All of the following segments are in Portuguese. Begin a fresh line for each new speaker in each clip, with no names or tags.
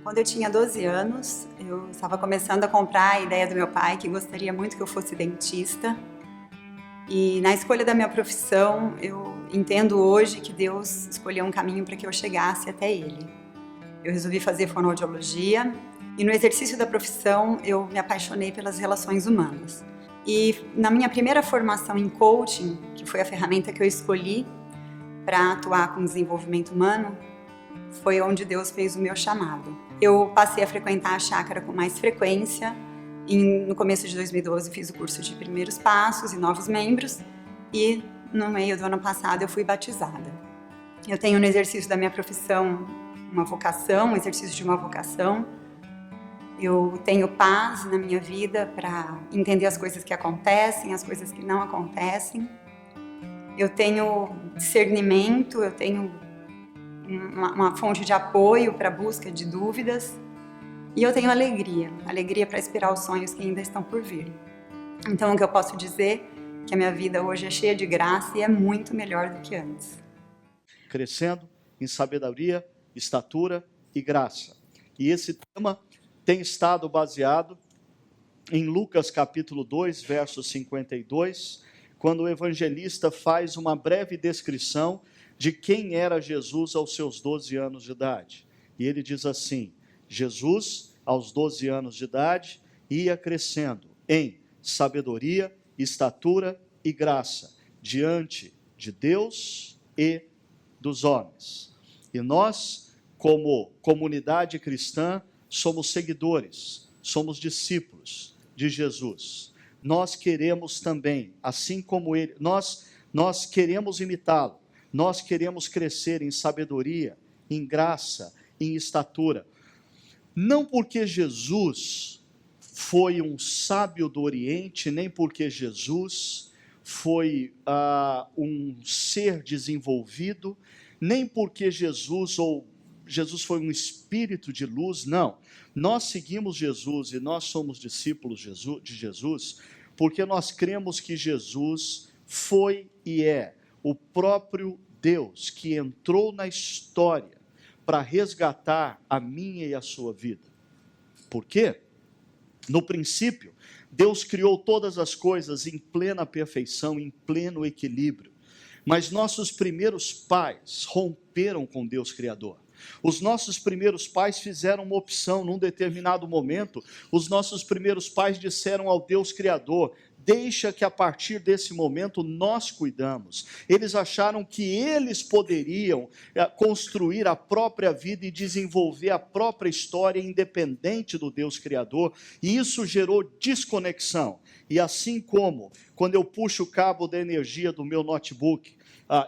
Quando eu tinha 12 anos, eu estava começando a comprar a ideia do meu pai, que gostaria muito que eu fosse dentista. E na escolha da minha profissão, eu entendo hoje que Deus escolheu um caminho para que eu chegasse até ele. Eu resolvi fazer fonoaudiologia e no exercício da profissão eu me apaixonei pelas relações humanas. E na minha primeira formação em coaching, que foi a ferramenta que eu escolhi para atuar com desenvolvimento humano, foi onde Deus fez o meu chamado. Eu passei a frequentar a chácara com mais frequência. No começo de 2012 fiz o curso de primeiros passos e novos membros e no meio do ano passado eu fui batizada. Eu tenho no exercício da minha profissão uma vocação, um exercício de uma vocação. Eu tenho paz na minha vida para entender as coisas que acontecem, as coisas que não acontecem. Eu tenho discernimento, eu tenho uma fonte de apoio para a busca de dúvidas. E eu tenho alegria para esperar os sonhos que ainda estão por vir. Então, o que eu posso dizer é que a minha vida hoje é cheia de graça e é muito melhor do que antes.
Crescendo em sabedoria, estatura e graça. E esse tema tem estado baseado em Lucas capítulo 2, verso 52, quando o evangelista faz uma breve descrição de quem era Jesus aos seus 12 anos de idade. E ele diz assim: Jesus, aos 12 anos de idade, ia crescendo em sabedoria, estatura e graça, diante de Deus e dos homens. E nós, como comunidade cristã, somos seguidores, somos discípulos de Jesus. Nós queremos também, assim como ele, nós queremos imitá-lo. Nós queremos crescer em sabedoria, em graça, em estatura. Não porque Jesus foi um sábio do Oriente, nem porque Jesus foi um ser desenvolvido, nem porque Jesus foi um espírito de luz, não. Nós seguimos Jesus e nós somos discípulos de Jesus porque nós cremos que Jesus foi e é o próprio Deus que entrou na história para resgatar a minha e a sua vida. Por quê? No princípio, Deus criou todas as coisas em plena perfeição, em pleno equilíbrio. Mas nossos primeiros pais romperam com Deus Criador. Os nossos primeiros pais fizeram uma opção num determinado momento. Os nossos primeiros pais disseram ao Deus Criador: deixa que a partir desse momento nós cuidamos. Eles acharam que eles poderiam construir a própria vida e desenvolver a própria história independente do Deus Criador, e isso gerou desconexão. E assim como, quando eu puxo o cabo da energia do meu notebook,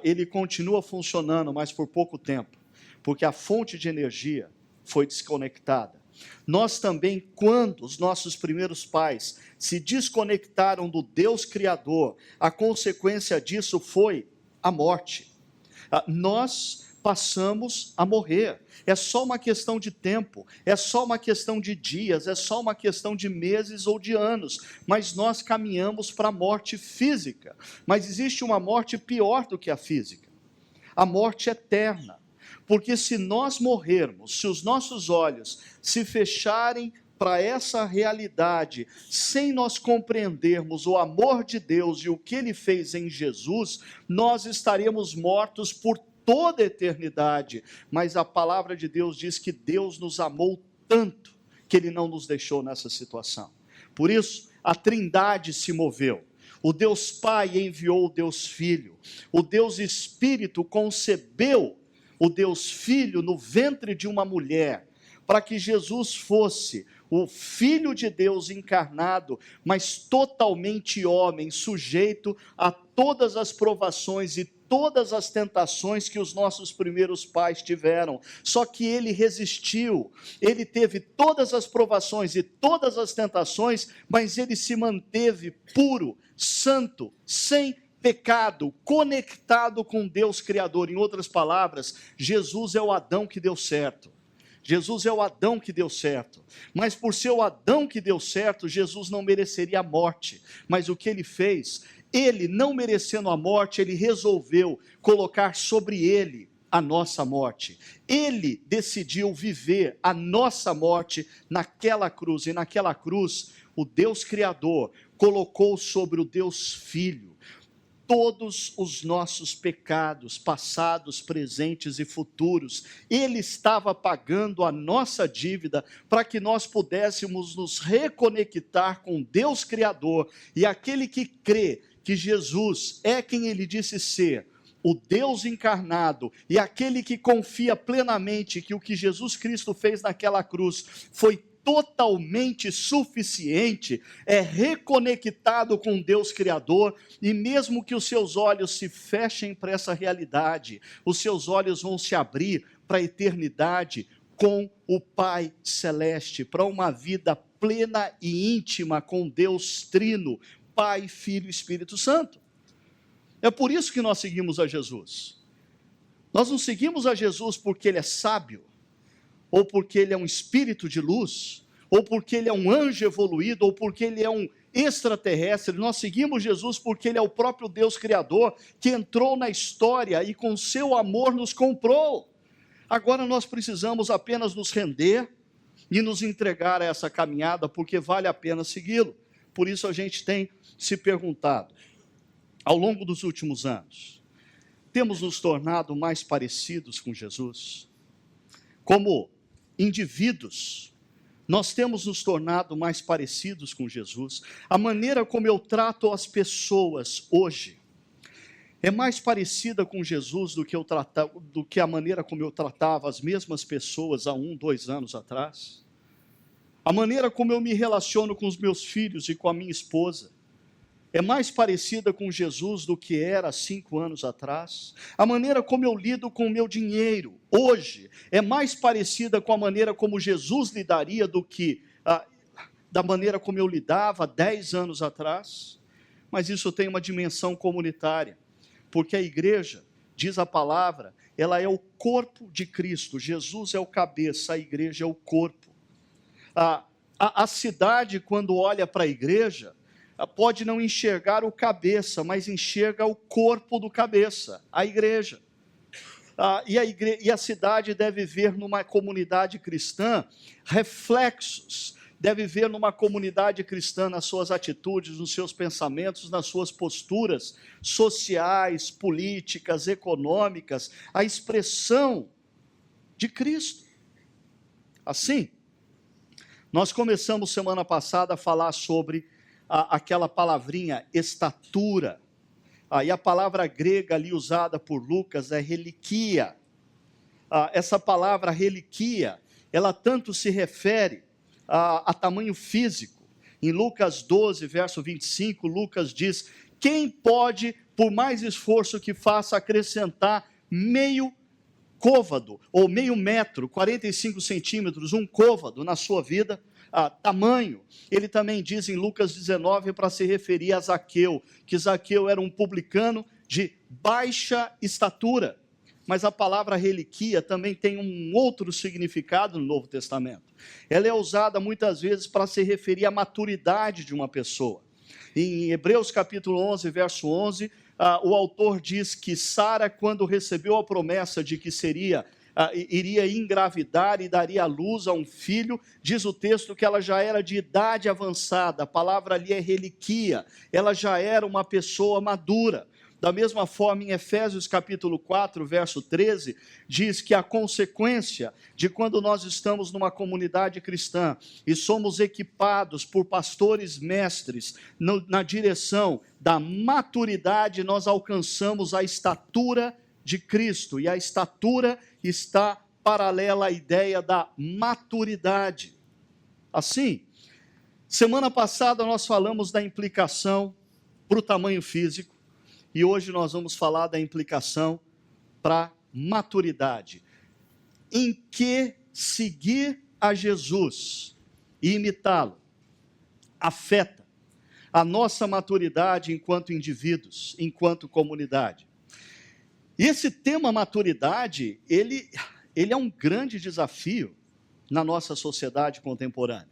ele continua funcionando, mas por pouco tempo, porque a fonte de energia foi desconectada. Nós também, quando os nossos primeiros pais se desconectaram do Deus Criador, a consequência disso foi a morte. Nós passamos a morrer. É só uma questão de tempo, é só uma questão de dias, é só uma questão de meses ou de anos, mas nós caminhamos para a morte física. Mas existe uma morte pior do que a física, a morte eterna. Porque se nós morrermos, se os nossos olhos se fecharem para essa realidade, sem nós compreendermos o amor de Deus e o que Ele fez em Jesus, nós estaremos mortos por toda a eternidade. Mas a palavra de Deus diz que Deus nos amou tanto que Ele não nos deixou nessa situação. Por isso, a Trindade se moveu. O Deus Pai enviou o Deus Filho. O Deus Espírito concebeu o Deus Filho no ventre de uma mulher, para que Jesus fosse o Filho de Deus encarnado, mas totalmente homem, sujeito a todas as provações e todas as tentações que os nossos primeiros pais tiveram. Só que ele resistiu, ele teve todas as provações e todas as tentações, mas ele se manteve puro, santo, sem pecado, conectado com Deus Criador. Em outras palavras, Jesus é o Adão que deu certo. Jesus é o Adão que deu certo. Mas por ser o Adão que deu certo, Jesus não mereceria a morte. Mas o que ele fez? Ele, não merecendo a morte, ele resolveu colocar sobre ele a nossa morte. Ele decidiu viver a nossa morte naquela cruz. E naquela cruz, o Deus Criador colocou sobre o Deus Filho todos os nossos pecados, passados, presentes e futuros. Ele estava pagando a nossa dívida para que nós pudéssemos nos reconectar com Deus Criador. E aquele que crê que Jesus é quem ele disse ser, o Deus encarnado, e aquele que confia plenamente que o que Jesus Cristo fez naquela cruz foi totalmente suficiente, é reconectado com Deus Criador, e mesmo que os seus olhos se fechem para essa realidade, os seus olhos vão se abrir para a eternidade com o Pai Celeste, para uma vida plena e íntima com Deus Trino, Pai, Filho e Espírito Santo. É por isso que nós seguimos a Jesus. Nós não seguimos a Jesus porque ele é sábio, ou porque ele é um espírito de luz, ou porque ele é um anjo evoluído, ou porque ele é um extraterrestre. Nós seguimos Jesus porque ele é o próprio Deus Criador, que entrou na história e com seu amor nos comprou. Agora nós precisamos apenas nos render e nos entregar a essa caminhada, porque vale a pena segui-lo. Por isso a gente tem se perguntado, ao longo dos últimos anos, temos nos tornado mais parecidos com Jesus? Como indivíduos, nós temos nos tornado mais parecidos com Jesus. A maneira como eu trato as pessoas hoje é mais parecida com Jesus do que a maneira como eu tratava as mesmas pessoas há 1, 2 anos atrás. A maneira como eu me relaciono com os meus filhos e com a minha esposa é mais parecida com Jesus do que era há 5 anos atrás. A maneira como eu lido com o meu dinheiro hoje é mais parecida com a maneira como Jesus lidaria do que da maneira como eu lidava 10 anos atrás. Mas isso tem uma dimensão comunitária, porque a igreja, diz a palavra, ela é o corpo de Cristo. Jesus é o cabeça, a igreja é o corpo. A cidade, quando olha para a igreja, pode não enxergar o cabeça, mas enxerga o corpo do cabeça, a igreja. E a cidade deve ver numa comunidade cristã reflexos, deve ver numa comunidade cristã nas suas atitudes, nos seus pensamentos, nas suas posturas sociais, políticas, econômicas, a expressão de Cristo. Assim, nós começamos semana passada a falar sobre aquela palavrinha estatura, e a palavra grega ali usada por Lucas é reliquia. Essa palavra reliquia, ela tanto se refere a tamanho físico. Em Lucas 12, verso 25, Lucas diz: quem pode, por mais esforço que faça, acrescentar meio côvado, ou meio metro, 45 centímetros, um côvado na sua vida? Tamanho. Ele também diz em Lucas 19 para se referir a Zaqueu, que Zaqueu era um publicano de baixa estatura. Mas a palavra reliquia também tem um outro significado no Novo Testamento. Ela é usada muitas vezes para se referir à maturidade de uma pessoa. Em Hebreus capítulo 11, verso 11, o autor diz que Sara, quando recebeu a promessa de que iria engravidar e daria à luz a um filho, diz o texto que ela já era de idade avançada. A palavra ali é reliquia, ela já era uma pessoa madura. Da mesma forma, em Efésios capítulo 4, verso 13, diz que a consequência de quando nós estamos numa comunidade cristã e somos equipados por pastores mestres na direção da maturidade, nós alcançamos a estatura de Cristo, e a estatura está paralela à ideia da maturidade. Assim, semana passada nós falamos da implicação para o tamanho físico, e hoje nós vamos falar da implicação para maturidade. Em que seguir a Jesus e imitá-lo afeta a nossa maturidade enquanto indivíduos, enquanto comunidade. E esse tema maturidade, ele é um grande desafio na nossa sociedade contemporânea.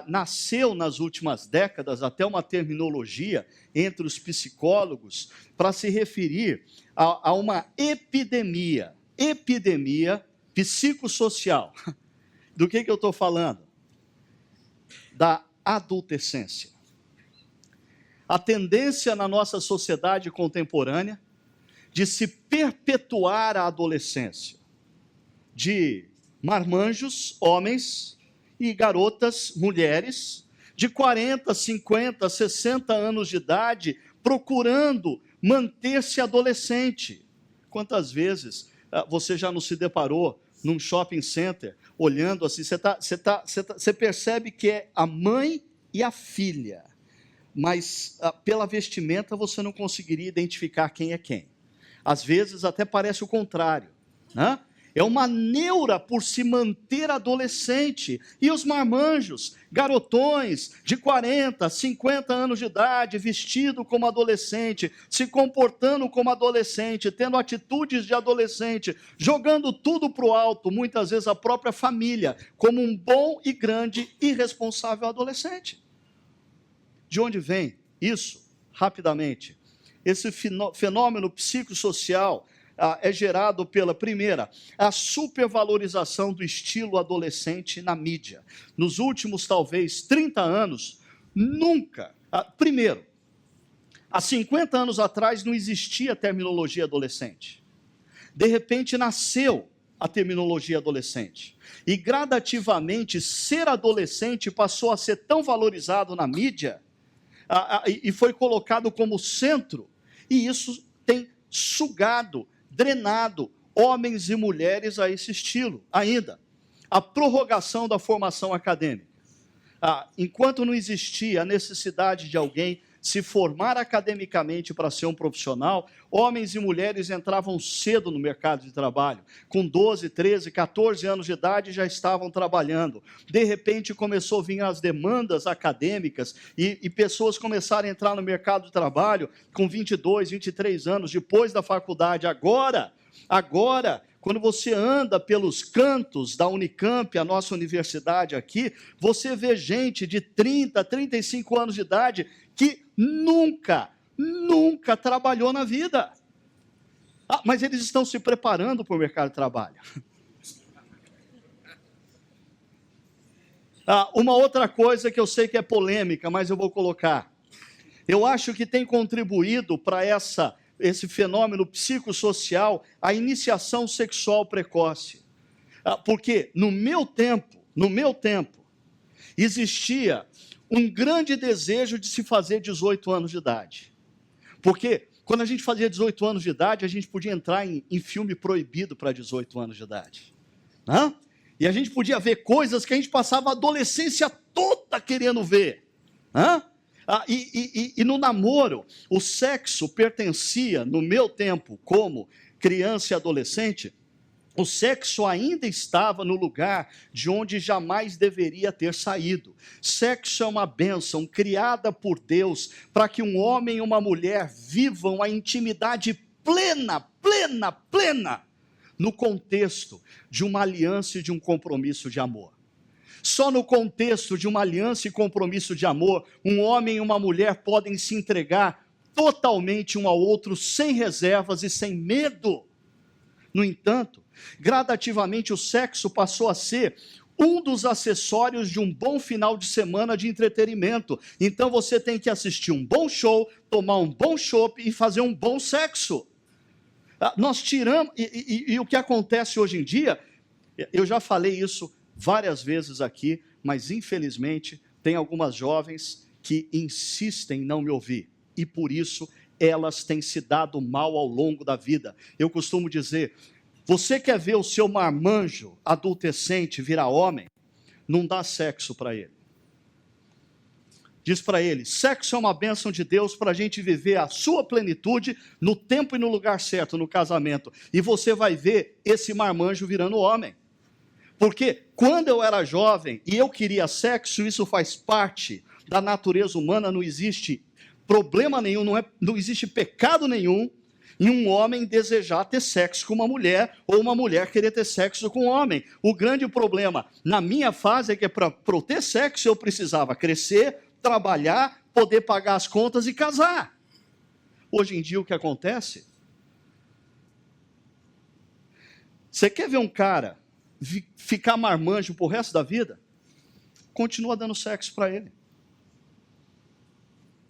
nasceu nas últimas décadas até uma terminologia entre os psicólogos para se referir a uma epidemia psicossocial. Do que eu estou falando? Da adolescência. A tendência na nossa sociedade contemporânea de se perpetuar a adolescência, de marmanjos, homens, e garotas, mulheres, de 40, 50, 60 anos de idade, procurando manter-se adolescente. Quantas vezes você já não se deparou num shopping center, olhando assim, você percebe que é a mãe e a filha, mas pela vestimenta você não conseguiria identificar quem é quem. Às vezes até parece o contrário, né? É uma neura por se manter adolescente. E os marmanjos, garotões de 40, 50 anos de idade, vestido como adolescente, se comportando como adolescente, tendo atitudes de adolescente, jogando tudo para o alto, muitas vezes a própria família, como um bom e grande e responsável adolescente. De onde vem isso? Rapidamente. Esse fenômeno psicossocial é gerado pela, primeira, a supervalorização do estilo adolescente na mídia. Nos últimos, talvez, 30 anos, nunca, primeiro, há 50 anos atrás não existia a terminologia adolescente. De repente nasceu a terminologia adolescente. E gradativamente, ser adolescente passou a ser tão valorizado na mídia, e foi colocado como centro, e isso tem sugado, drenado homens e mulheres a esse estilo. Ainda, a prorrogação da formação acadêmica. Enquanto não existia a necessidade de alguém se formar academicamente para ser um profissional, homens e mulheres entravam cedo no mercado de trabalho. Com 12, 13, 14 anos de idade já estavam trabalhando. De repente começou a vir as demandas acadêmicas e pessoas começaram a entrar no mercado de trabalho com 22, 23 anos, depois da faculdade. Agora, quando você anda pelos cantos da Unicamp, a nossa universidade aqui, você vê gente de 30, 35 anos de idade que nunca trabalhou na vida. Mas eles estão se preparando para o mercado de trabalho. Uma outra coisa que eu sei que é polêmica, mas eu vou colocar. Eu acho que tem contribuído para esse fenômeno psicossocial a iniciação sexual precoce. Porque no meu tempo, existia um grande desejo de se fazer 18 anos de idade. Porque quando a gente fazia 18 anos de idade, a gente podia entrar em filme proibido para 18 anos de idade. E a gente podia ver coisas que a gente passava a adolescência toda querendo ver. E no namoro, o sexo pertencia, no meu tempo, como criança e adolescente, o sexo ainda estava no lugar de onde jamais deveria ter saído. Sexo é uma bênção criada por Deus para que um homem e uma mulher vivam a intimidade plena, no contexto de uma aliança e de um compromisso de amor. Só no contexto de uma aliança e compromisso de amor, um homem e uma mulher podem se entregar totalmente um ao outro, sem reservas e sem medo. No entanto, gradativamente o sexo passou a ser um dos acessórios de um bom final de semana de entretenimento. Então você tem que assistir um bom show, tomar um bom chopp e fazer um bom sexo. Nós tiramos, e o que acontece hoje em dia, eu já falei isso várias vezes aqui, mas infelizmente tem algumas jovens que insistem em não me ouvir, e por isso elas têm se dado mal ao longo da vida. Eu costumo dizer, você quer ver o seu marmanjo adolescente virar homem? Não dá sexo para ele. Diz para ele, sexo é uma bênção de Deus para a gente viver a sua plenitude no tempo e no lugar certo, no casamento. E você vai ver esse marmanjo virando homem. Porque quando eu era jovem e eu queria sexo, isso faz parte da natureza humana, não existe problema nenhum, não existe pecado nenhum em um homem desejar ter sexo com uma mulher, ou uma mulher querer ter sexo com um homem. O grande problema na minha fase é que para eu ter sexo eu precisava crescer, trabalhar, poder pagar as contas e casar. Hoje em dia o que acontece? Você quer ver um cara ficar marmanjo pro resto da vida? Continua dando sexo para ele.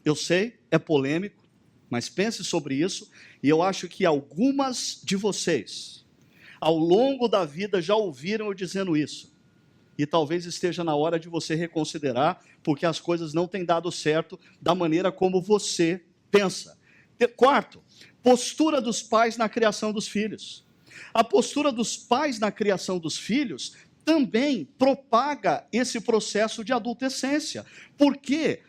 Eu sei, é polêmico, mas pense sobre isso, e eu acho que algumas de vocês, ao longo da vida, já ouviram eu dizendo isso. E talvez esteja na hora de você reconsiderar, porque as coisas não têm dado certo da maneira como você pensa. Quarto, postura dos pais na criação dos filhos. A postura dos pais na criação dos filhos também propaga esse processo de adolescência. Por quê?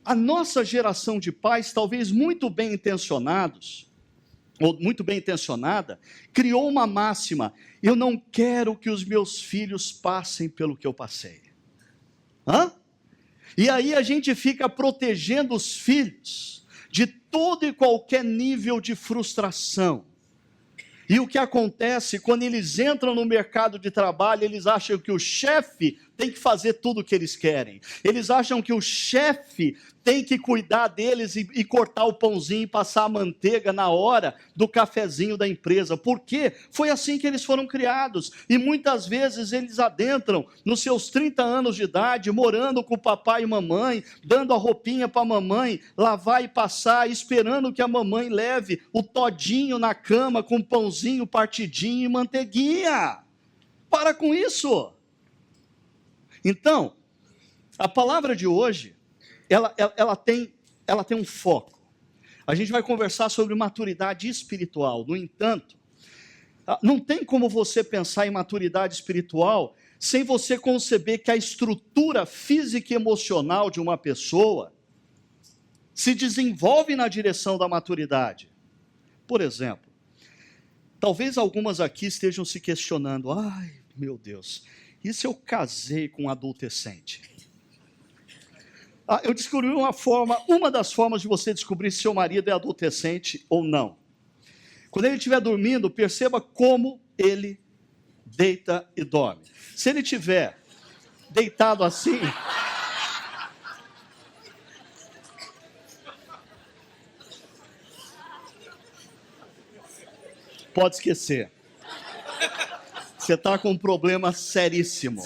A nossa geração de pais, talvez muito bem intencionados, ou muito bem intencionada, criou uma máxima: eu não quero que os meus filhos passem pelo que eu passei. E aí a gente fica protegendo os filhos de todo e qualquer nível de frustração. E o que acontece quando eles entram no mercado de trabalho, eles acham que o chefe tem que fazer tudo o que eles querem. Eles acham que o chefe tem que cuidar deles e cortar o pãozinho e passar a manteiga na hora do cafezinho da empresa. Por quê? Foi assim que eles foram criados. E muitas vezes eles adentram nos seus 30 anos de idade, morando com o papai e mamãe, dando a roupinha para a mamãe, lavar e passar, esperando que a mamãe leve o todinho na cama com pãozinho partidinho e manteiguinha. Para com isso. Então, a palavra de hoje, ela tem um foco. A gente vai conversar sobre maturidade espiritual. No entanto, não tem como você pensar em maturidade espiritual sem você conceber que a estrutura física e emocional de uma pessoa se desenvolve na direção da maturidade. Por exemplo, talvez algumas aqui estejam se questionando: ai, meu Deus, e se eu casei com um adolescente? Eu descobri uma das formas de você descobrir se seu marido é adolescente ou não. Quando ele estiver dormindo, perceba como ele deita e dorme. Se ele estiver deitado assim, pode esquecer. Você está com um problema seríssimo.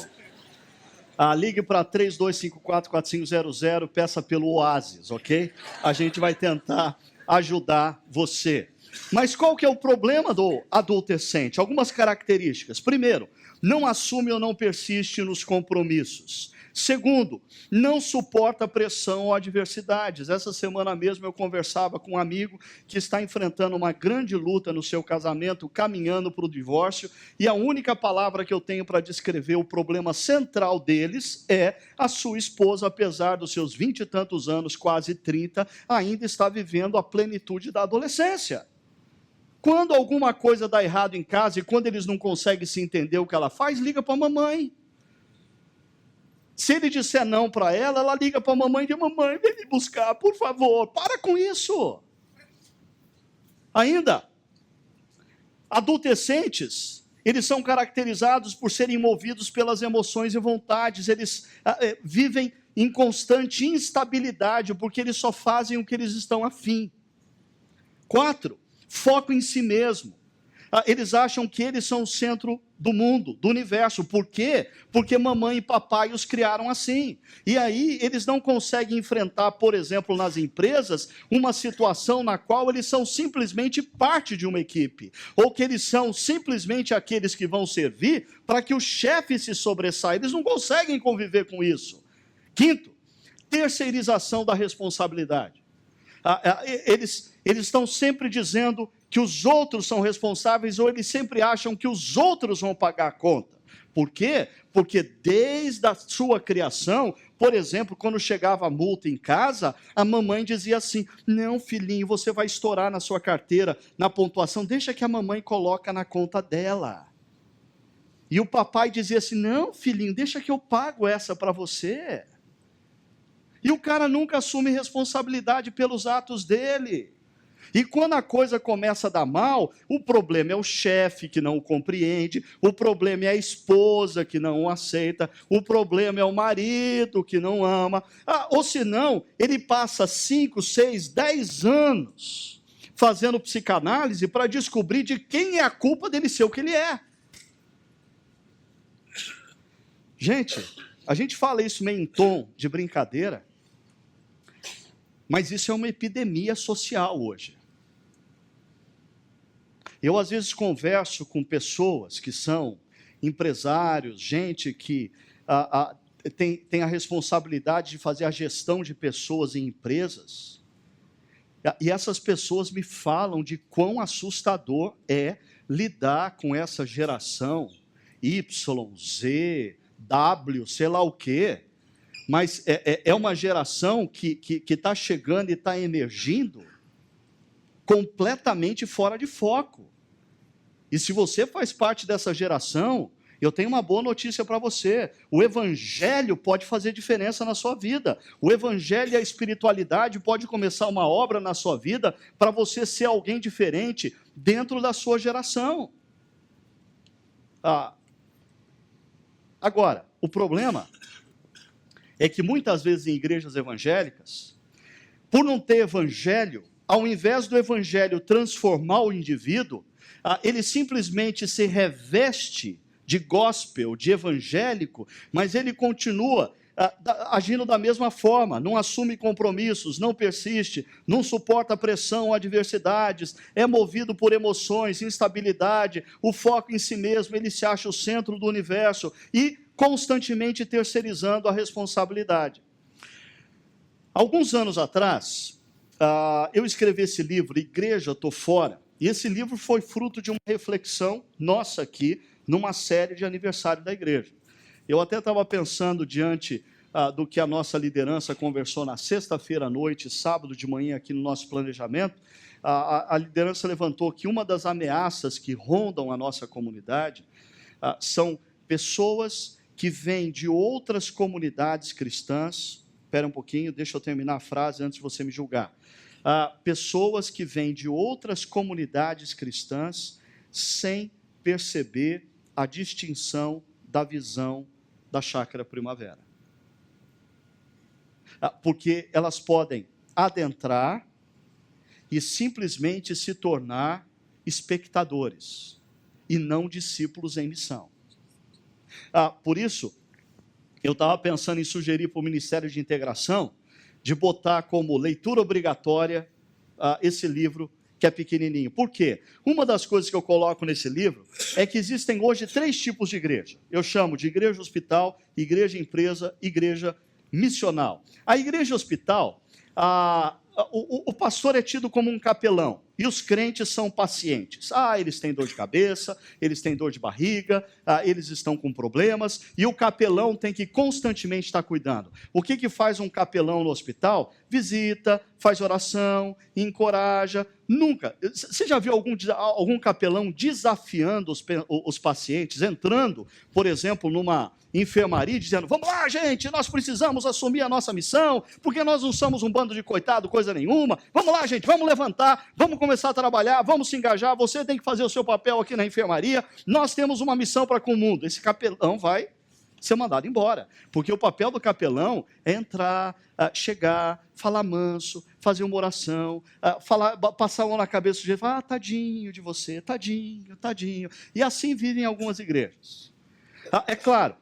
Ligue para 3254-4500, peça pelo Oasis, ok? A gente vai tentar ajudar você. Mas qual que é o problema do adolescente? Algumas características. Primeiro, não assume ou não persiste nos compromissos. Segundo, não suporta pressão ou adversidades. Essa semana mesmo eu conversava com um amigo que está enfrentando uma grande luta no seu casamento, caminhando para o divórcio, e a única palavra que eu tenho para descrever o problema central deles é: a sua esposa, apesar dos seus 20 e tantos anos, quase 30, ainda está vivendo a plenitude da adolescência. Quando alguma coisa dá errado em casa e quando eles não conseguem se entender o que ela faz, liga para a mamãe. Se ele disser não para ela, ela liga para a mamãe e diz: mamãe, vem me buscar, por favor. Para com isso. Ainda, adolescentes, eles são caracterizados por serem movidos pelas emoções e vontades. Eles vivem em constante instabilidade, porque eles só fazem o que eles estão afim. 4, foco em si mesmo. Eles acham que eles são o centro do mundo, do universo. Por quê? Porque mamãe e papai os criaram assim. E aí eles não conseguem enfrentar, por exemplo, nas empresas, uma situação na qual eles são simplesmente parte de uma equipe. Ou que eles são simplesmente aqueles que vão servir para que o chefe se sobressaia. Eles não conseguem conviver com isso. 5, terceirização da responsabilidade. Eles estão sempre dizendo que os outros são responsáveis, ou eles sempre acham que os outros vão pagar a conta. Por quê? Porque desde a sua criação, por exemplo, quando chegava a multa em casa, a mamãe dizia assim: não, filhinho, você vai estourar na sua carteira, na pontuação, deixa que a mamãe coloca na conta dela. E o papai dizia assim: não, filhinho, deixa que eu pago essa para você. E o cara nunca assume responsabilidade pelos atos dele. E quando a coisa começa a dar mal, o problema é o chefe que não o compreende, o problema é a esposa que não o aceita, o problema é o marido que não ama. Ou senão, ele passa 5, 6, 10 anos fazendo psicanálise para descobrir de quem é a culpa dele ser o que ele é. Gente, a gente fala isso meio em tom de brincadeira, mas isso é uma epidemia social hoje. Eu, às vezes, converso com pessoas que são empresários, gente que tem a responsabilidade de fazer a gestão de pessoas em empresas, e essas pessoas me falam de quão assustador é lidar com essa geração Y, Z, W, sei lá o quê, mas é uma geração que está chegando e está emergindo completamente fora de foco. E se você faz parte dessa geração, eu tenho uma boa notícia para você: o evangelho pode fazer diferença na sua vida. O evangelho e a espiritualidade pode começar uma obra na sua vida para você ser alguém diferente dentro da sua geração. Agora, o problema é que muitas vezes em igrejas evangélicas, por não ter evangelho, ao invés do evangelho transformar o indivíduo, ele simplesmente se reveste de gospel, de evangélico, mas ele continua agindo da mesma forma, não assume compromissos, não persiste, não suporta pressão ou adversidades, é movido por emoções, instabilidade, o foco em si mesmo, ele se acha o centro do universo e constantemente terceirizando a responsabilidade. Alguns anos atrás, eu escrevi esse livro, Igreja, Tô Fora, e esse livro foi fruto de uma reflexão nossa aqui, numa série de aniversário da igreja. Eu até estava pensando, diante do que a nossa liderança conversou na sexta-feira à noite, sábado de manhã, aqui no nosso planejamento, a liderança levantou que uma das ameaças que rondam a nossa comunidade são pessoas que vêm de outras comunidades cristãs. Espera um pouquinho, deixa eu terminar a frase antes de você me julgar. Pessoas que vêm de outras comunidades cristãs sem perceber a distinção da visão da Chácara Primavera. Porque elas podem adentrar e simplesmente se tornar espectadores e não discípulos em missão. Por isso, eu estava pensando em sugerir para o Ministério de Integração de botar como leitura obrigatória esse livro que é pequenininho. Por quê? Uma das coisas que eu coloco nesse livro é que existem hoje 3 tipos de igreja. Eu chamo de igreja hospital, igreja empresa, igreja missional. A igreja hospital, o pastor é tido como um capelão e os crentes são pacientes. Eles têm dor de cabeça, eles têm dor de barriga, eles estão com problemas e o capelão tem que constantemente estar cuidando. O que faz um capelão no hospital? Visita, faz oração, encoraja. Nunca. Você já viu algum capelão desafiando os pacientes, entrando, por exemplo, numa enfermaria, dizendo: vamos lá, gente, nós precisamos assumir a nossa missão, porque nós não somos um bando de coitado, coisa nenhuma. Vamos lá, gente, vamos levantar, vamos começar a trabalhar, vamos se engajar, você tem que fazer o seu papel aqui na enfermaria, nós temos uma missão para com o mundo. Esse capelão vai ser mandado embora, porque o papel do capelão é entrar, chegar, falar manso, fazer uma oração, passar a mão na cabeça do jeito, falar: tadinho de você, tadinho, tadinho. E assim vivem algumas igrejas. É claro,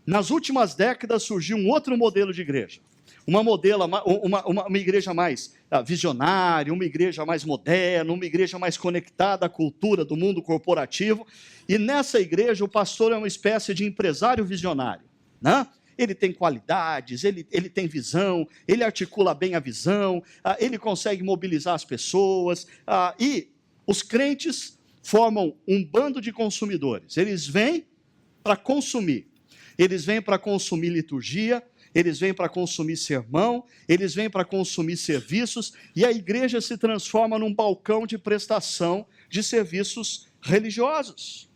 nas últimas décadas surgiu um outro modelo de igreja, uma igreja mais visionária, uma igreja mais moderna, uma igreja mais conectada à cultura do mundo corporativo, e nessa igreja o pastor é uma espécie de empresário visionário, né? Ele tem qualidades, ele tem visão, ele articula bem a visão, ele consegue mobilizar as pessoas, e os crentes formam um bando de consumidores. Eles vêm para consumir, eles vêm para consumir liturgia, eles vêm para consumir sermão, eles vêm para consumir serviços, e a igreja se transforma num balcão de prestação de serviços religiosos.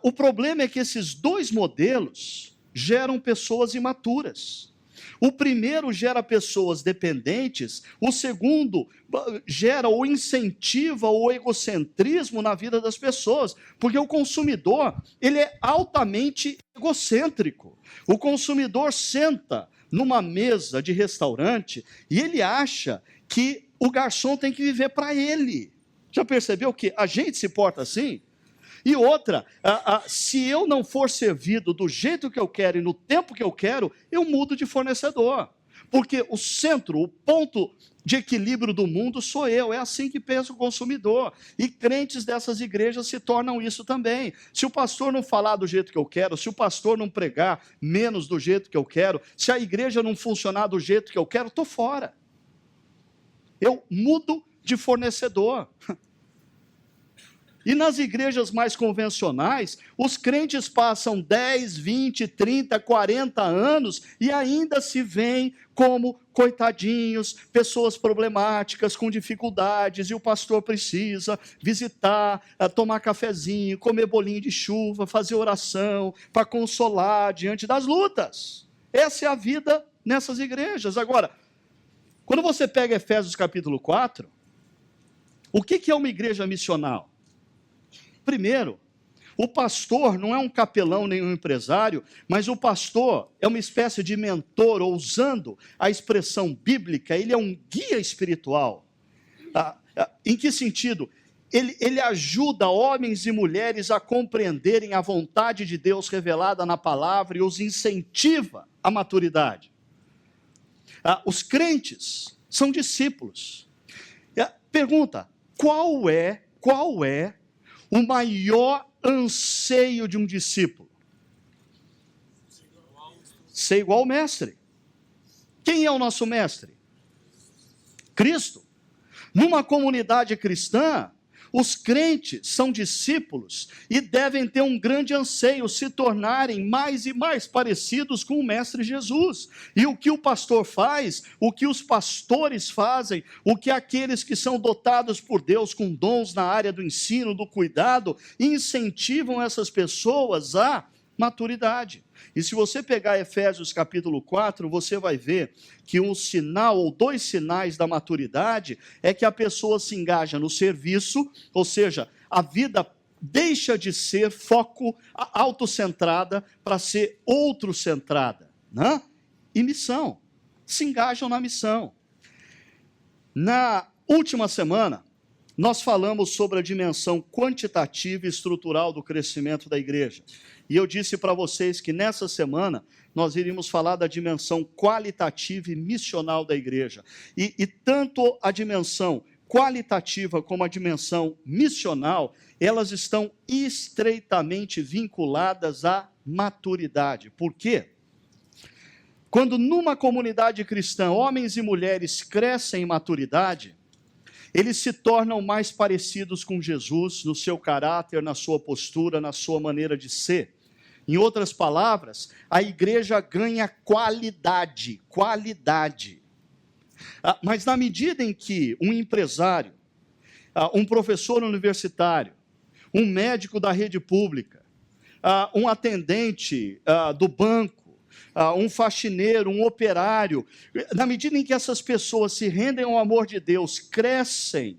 O problema é que esses 2 modelos geram pessoas imaturas. O primeiro gera pessoas dependentes, o segundo gera ou incentiva o egocentrismo na vida das pessoas, porque o consumidor, ele é altamente egocêntrico. O consumidor senta numa mesa de restaurante e ele acha que o garçom tem que viver para ele. Já percebeu que a gente se porta assim? E outra, se eu não for servido do jeito que eu quero e no tempo que eu quero, eu mudo de fornecedor. Porque o centro, o ponto de equilíbrio do mundo sou eu. É assim que pensa o consumidor. E crentes dessas igrejas se tornam isso também. Se o pastor não falar do jeito que eu quero, se o pastor não pregar menos do jeito que eu quero, se a igreja não funcionar do jeito que eu quero, estou fora. Eu mudo de fornecedor. E nas igrejas mais convencionais, os crentes passam 10, 20, 30, 40 anos e ainda se veem como coitadinhos, pessoas problemáticas, com dificuldades, e o pastor precisa visitar, tomar cafezinho, comer bolinho de chuva, fazer oração, para consolar diante das lutas. Essa é a vida nessas igrejas. Agora, quando você pega Efésios capítulo 4, o que é uma igreja missional? Primeiro, o pastor não é um capelão nem um empresário, mas o pastor é uma espécie de mentor, ou usando a expressão bíblica, ele é um guia espiritual. Em que sentido? Ele ajuda homens e mulheres a compreenderem a vontade de Deus revelada na palavra e os incentiva à maturidade. Os crentes são discípulos. Pergunta, qual é o maior anseio de um discípulo? Ser igual ao mestre. Quem é o nosso mestre? Cristo. Numa comunidade cristã, os crentes são discípulos e devem ter um grande anseio, se tornarem mais e mais parecidos com o Mestre Jesus. E o que o pastor faz, o que os pastores fazem, o que aqueles que são dotados por Deus com dons na área do ensino, do cuidado, incentivam essas pessoas à maturidade. E se você pegar Efésios capítulo 4, você vai ver que um sinal ou dois sinais da maturidade é que a pessoa se engaja no serviço, ou seja, a vida deixa de ser foco autocentrada para ser outro-centrada, né? E missão, se engajam na missão. Na última semana, nós falamos sobre a dimensão quantitativa e estrutural do crescimento da igreja. E eu disse para vocês que nessa semana nós iríamos falar da dimensão qualitativa e missional da igreja. E tanto a dimensão qualitativa como a dimensão missional, elas estão estreitamente vinculadas à maturidade. Por quê? Quando numa comunidade cristã homens e mulheres crescem em maturidade, eles se tornam mais parecidos com Jesus no seu caráter, na sua postura, na sua maneira de ser. Em outras palavras, a igreja ganha qualidade. Mas na medida em que um empresário, um professor universitário, um médico da rede pública, um atendente do banco, um faxineiro, um operário, na medida em que essas pessoas se rendem ao amor de Deus, crescem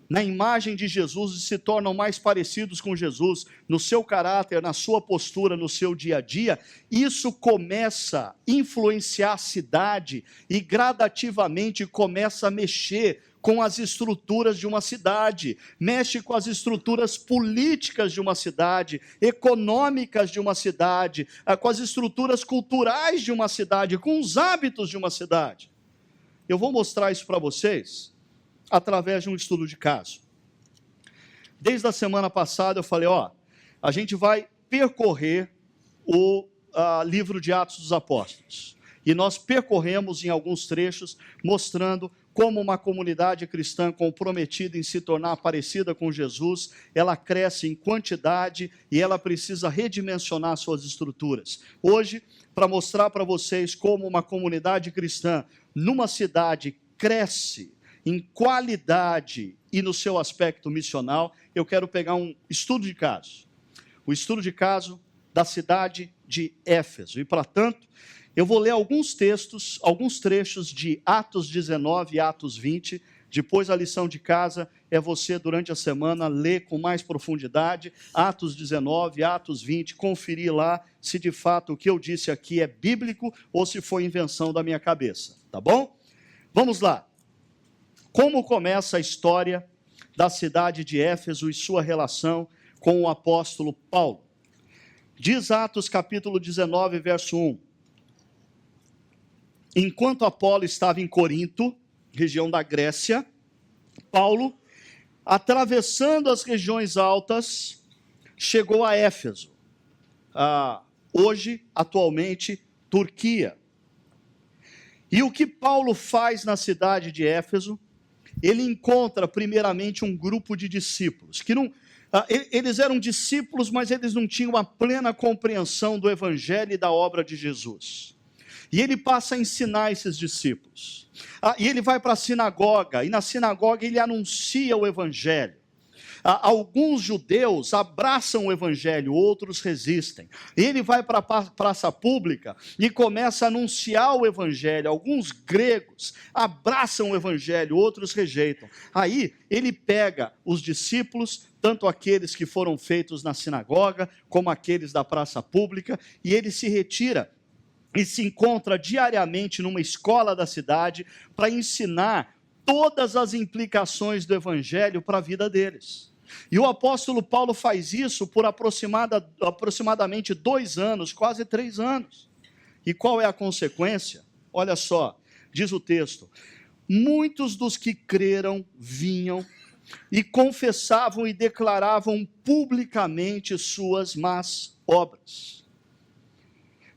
na imagem de Jesus e se tornam mais parecidos com Jesus, no seu caráter, na sua postura, no seu dia a dia, isso começa a influenciar a cidade e gradativamente começa a mexer com as estruturas de uma cidade, mexe com as estruturas políticas de uma cidade, econômicas de uma cidade, com as estruturas culturais de uma cidade, com os hábitos de uma cidade. Eu vou mostrar isso para vocês através de um estudo de caso. Desde a semana passada eu falei, a gente vai percorrer o livro de Atos dos Apóstolos. E nós percorremos em alguns trechos, mostrando como uma comunidade cristã comprometida em se tornar parecida com Jesus, ela cresce em quantidade e ela precisa redimensionar suas estruturas. Hoje, para mostrar para vocês como uma comunidade cristã, numa cidade, cresce em qualidade e no seu aspecto missional, eu quero pegar um estudo de caso. O estudo de caso da cidade de Éfeso. E, para tanto, eu vou ler alguns textos, alguns trechos de Atos 19 e Atos 20. Depois, a lição de casa é você, durante a semana, ler com mais profundidade Atos 19, Atos 20, conferir lá se de fato o que eu disse aqui é bíblico ou se foi invenção da minha cabeça, tá bom? Vamos lá. Como começa a história da cidade de Éfeso e sua relação com o apóstolo Paulo? Diz Atos capítulo 19, verso 1. Enquanto Apolo estava em Corinto, região da Grécia, Paulo, atravessando as regiões altas, chegou a Éfeso, hoje, atualmente, Turquia. E o que Paulo faz na cidade de Éfeso? Ele encontra, primeiramente, um grupo de discípulos, que não, eles eram discípulos, mas eles não tinham a plena compreensão do evangelho e da obra de Jesus. E ele passa a ensinar esses discípulos. E ele vai para a sinagoga, e na sinagoga ele anuncia o evangelho. Alguns judeus abraçam o evangelho, outros resistem. Ele vai para a praça pública e começa a anunciar o evangelho. Alguns gregos abraçam o evangelho, outros rejeitam. Aí ele pega os discípulos, tanto aqueles que foram feitos na sinagoga, como aqueles da praça pública, e ele se retira e se encontra diariamente numa escola da cidade para ensinar todas as implicações do evangelho para a vida deles. E o apóstolo Paulo faz isso por aproximadamente 2 anos, quase 3 anos. E qual é a consequência? Olha só, diz o texto: muitos dos que creram vinham e confessavam e declaravam publicamente suas más obras.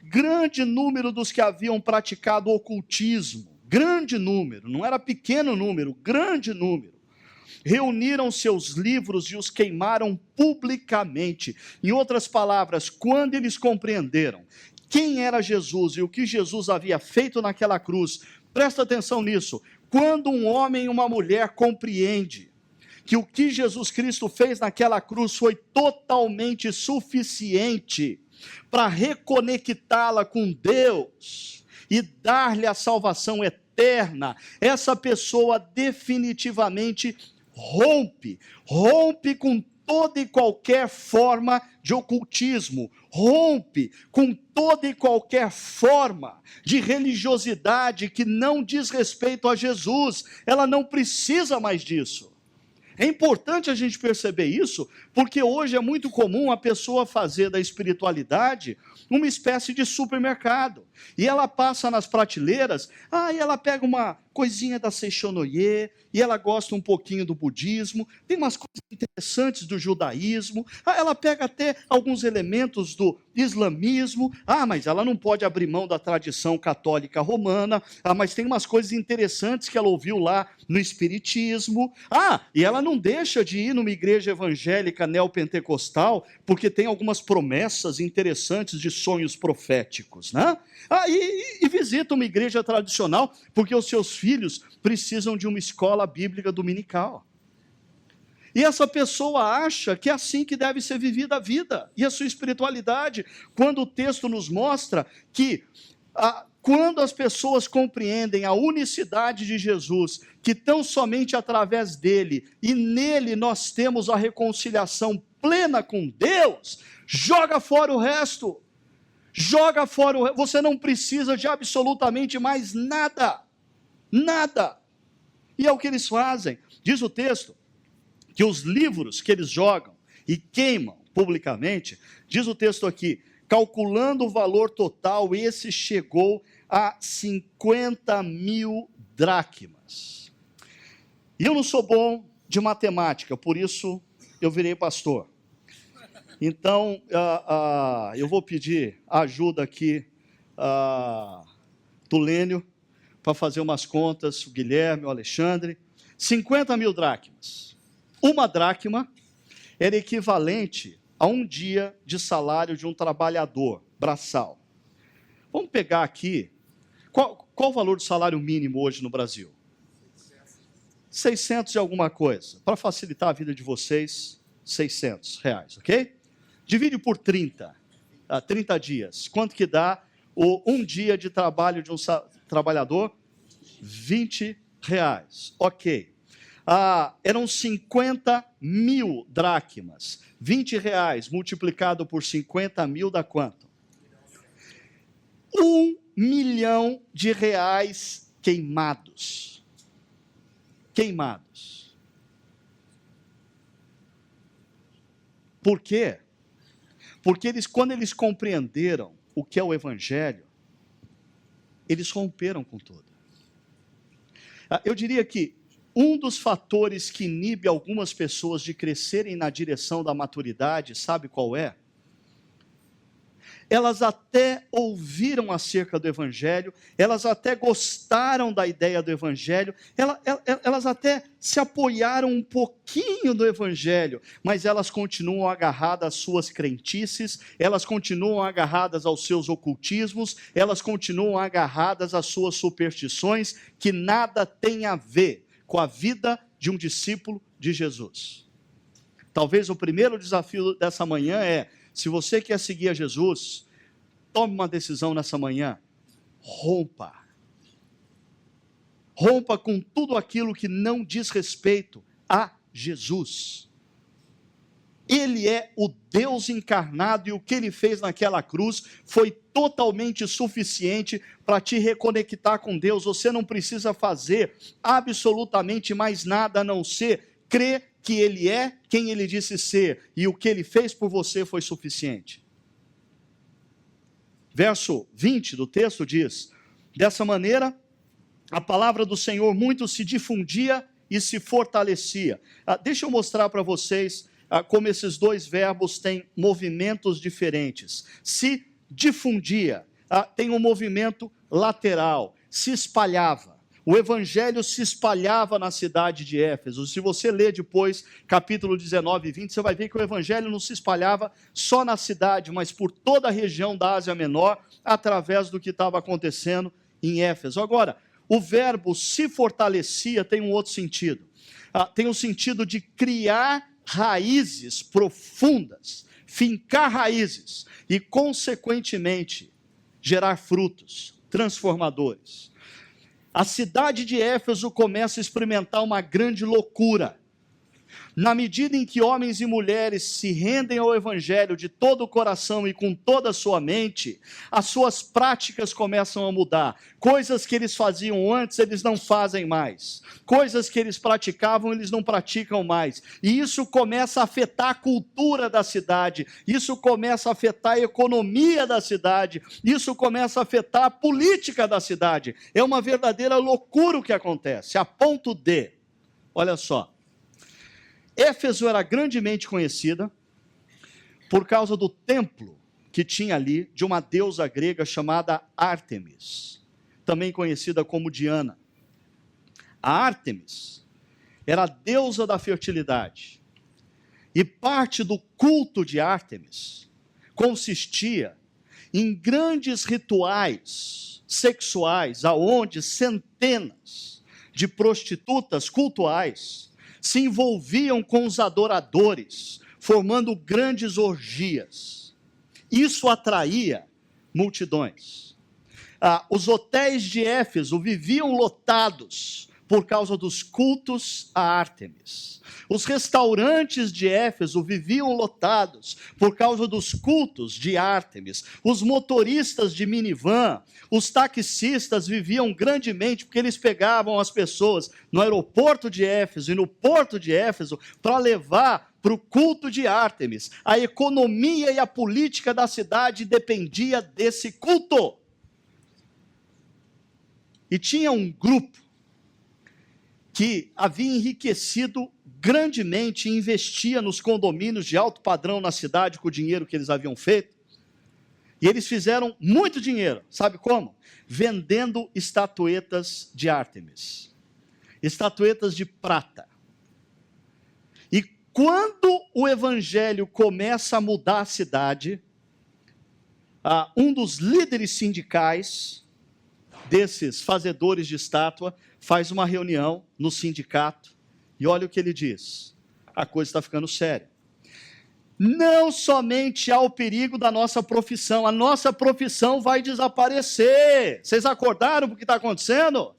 Grande número dos que haviam praticado ocultismo, grande número, não era pequeno número, grande número, reuniram seus livros e os queimaram publicamente. Em outras palavras, quando eles compreenderam quem era Jesus e o que Jesus havia feito naquela cruz, presta atenção nisso, quando um homem e uma mulher compreendem que o que Jesus Cristo fez naquela cruz foi totalmente suficiente para reconectá-la com Deus e dar-lhe a salvação eterna, essa pessoa definitivamente rompe com toda e qualquer forma de ocultismo, rompe com toda e qualquer forma de religiosidade que não diz respeito a Jesus. Ela não precisa mais disso. É importante a gente perceber isso, porque hoje é muito comum a pessoa fazer da espiritualidade uma espécie de supermercado. E ela passa nas prateleiras, e ela pega uma coisinha da Seishonoye, e ela gosta um pouquinho do budismo, tem umas coisas interessantes do judaísmo, ela pega até alguns elementos do islamismo, mas ela não pode abrir mão da tradição católica romana, mas tem umas coisas interessantes que ela ouviu lá no espiritismo, e ela não deixa de ir numa igreja evangélica neopentecostal, porque tem algumas promessas interessantes de sonhos proféticos, né? E visita uma igreja tradicional, porque os seus filhos precisam de uma escola bíblica dominical. E essa pessoa acha que é assim que deve ser vivida a vida, e a sua espiritualidade, quando o texto nos mostra que quando as pessoas compreendem a unicidade de Jesus, que tão somente através dele, e nele nós temos a reconciliação plena com Deus, joga fora o resto. Joga fora o resto. Você não precisa de absolutamente mais nada. Nada. E é o que eles fazem. Diz o texto que os livros que eles jogam e queimam publicamente, diz o texto aqui, calculando o valor total, esse chegou a 50.000 dracmas. E eu não sou bom de matemática, por isso eu virei pastor. Então, eu vou pedir ajuda aqui do Lênio, para fazer umas contas, o Guilherme, o Alexandre. 50.000 dracmas. Uma dracma era equivalente a um dia de salário de um trabalhador braçal. Vamos pegar aqui, qual o valor do salário mínimo hoje no Brasil? 600 e alguma coisa. Para facilitar a vida de vocês, R$600, ok? Divide por 30. 30 dias. Quanto que dá um dia de trabalho de um trabalhador? R$20. Ok. Eram 50 mil dracmas. R$20 multiplicado por 50 mil dá quanto? R$1 milhão queimados. Queimados. Por quê? Porque quando eles compreenderam o que é o Evangelho, eles romperam com tudo. Eu diria que um dos fatores que inibe algumas pessoas de crescerem na direção da maturidade, sabe qual é? Elas até ouviram acerca do Evangelho, elas até gostaram da ideia do Evangelho, elas até se apoiaram um pouquinho do Evangelho, mas elas continuam agarradas às suas crentices, elas continuam agarradas aos seus ocultismos, elas continuam agarradas às suas superstições, que nada tem a ver com a vida de um discípulo de Jesus. Talvez o primeiro desafio dessa manhã é: se você quer seguir a Jesus, tome uma decisão nessa manhã. Rompa. Rompa com tudo aquilo que não diz respeito a Jesus. Ele é o Deus encarnado e o que ele fez naquela cruz foi totalmente suficiente para te reconectar com Deus. Você não precisa fazer absolutamente mais nada a não ser crer que ele é quem ele disse ser, e o que ele fez por você foi suficiente. Verso 20 do texto diz: dessa maneira, a palavra do Senhor muito se difundia e se fortalecia. Deixa eu mostrar para vocês como esses dois verbos têm movimentos diferentes. Se difundia, tem um movimento lateral, se espalhava. O evangelho se espalhava na cidade de Éfeso. Se você ler depois, capítulo 19 e 20, você vai ver que o evangelho não se espalhava só na cidade, mas por toda a região da Ásia Menor, através do que estava acontecendo em Éfeso. Agora, o verbo se fortalecia tem um outro sentido. Tem o sentido de criar raízes profundas, fincar raízes e, consequentemente, gerar frutos transformadores. A cidade de Éfeso começa a experimentar uma grande loucura. Na medida em que homens e mulheres se rendem ao Evangelho de todo o coração e com toda a sua mente, as suas práticas começam a mudar. Coisas que eles faziam antes, eles não fazem mais. Coisas que eles praticavam, eles não praticam mais. E isso começa a afetar a cultura da cidade. Isso começa a afetar a economia da cidade. Isso começa a afetar a política da cidade. É uma verdadeira loucura o que acontece. A ponto de, olha só, Éfeso era grandemente conhecida por causa do templo que tinha ali de uma deusa grega chamada Ártemis, também conhecida como Diana. A Ártemis era a deusa da fertilidade. E parte do culto de Ártemis consistia em grandes rituais sexuais, aonde centenas de prostitutas cultuais se envolviam com os adoradores, formando grandes orgias. Isso atraía multidões. Os hotéis de Éfeso viviam lotados por causa dos cultos a Ártemis. Os restaurantes de Éfeso viviam lotados por causa dos cultos de Ártemis. Os motoristas de minivan, os taxistas viviam grandemente porque eles pegavam as pessoas no aeroporto de Éfeso e no porto de Éfeso para levar para o culto de Ártemis. A economia e a política da cidade dependia desse culto. E tinha um grupo que havia enriquecido grandemente e investia nos condomínios de alto padrão na cidade com o dinheiro que eles haviam feito. E eles fizeram muito dinheiro, sabe como? Vendendo estatuetas de Ártemis, estatuetas de prata. E quando o evangelho começa a mudar a cidade, um dos líderes sindicais desses fazedores de estátua faz uma reunião no sindicato e olha o que ele diz: a coisa está ficando séria. não somente há o perigo da nossa profissão, a nossa profissão vai desaparecer. Vocês acordaram o que está acontecendo?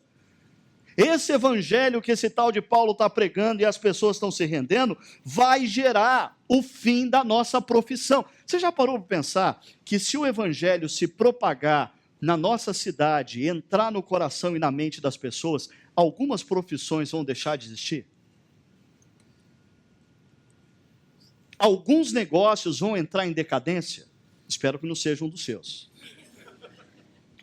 Esse evangelho que esse tal de Paulo está pregando e as pessoas estão se rendendo, vai gerar o fim da nossa profissão. Você já parou para pensar que se o evangelho se propagar na nossa cidade, entrar no coração e na mente das pessoas, algumas profissões vão deixar de existir? Alguns negócios vão entrar em decadência? Espero que não seja um dos seus.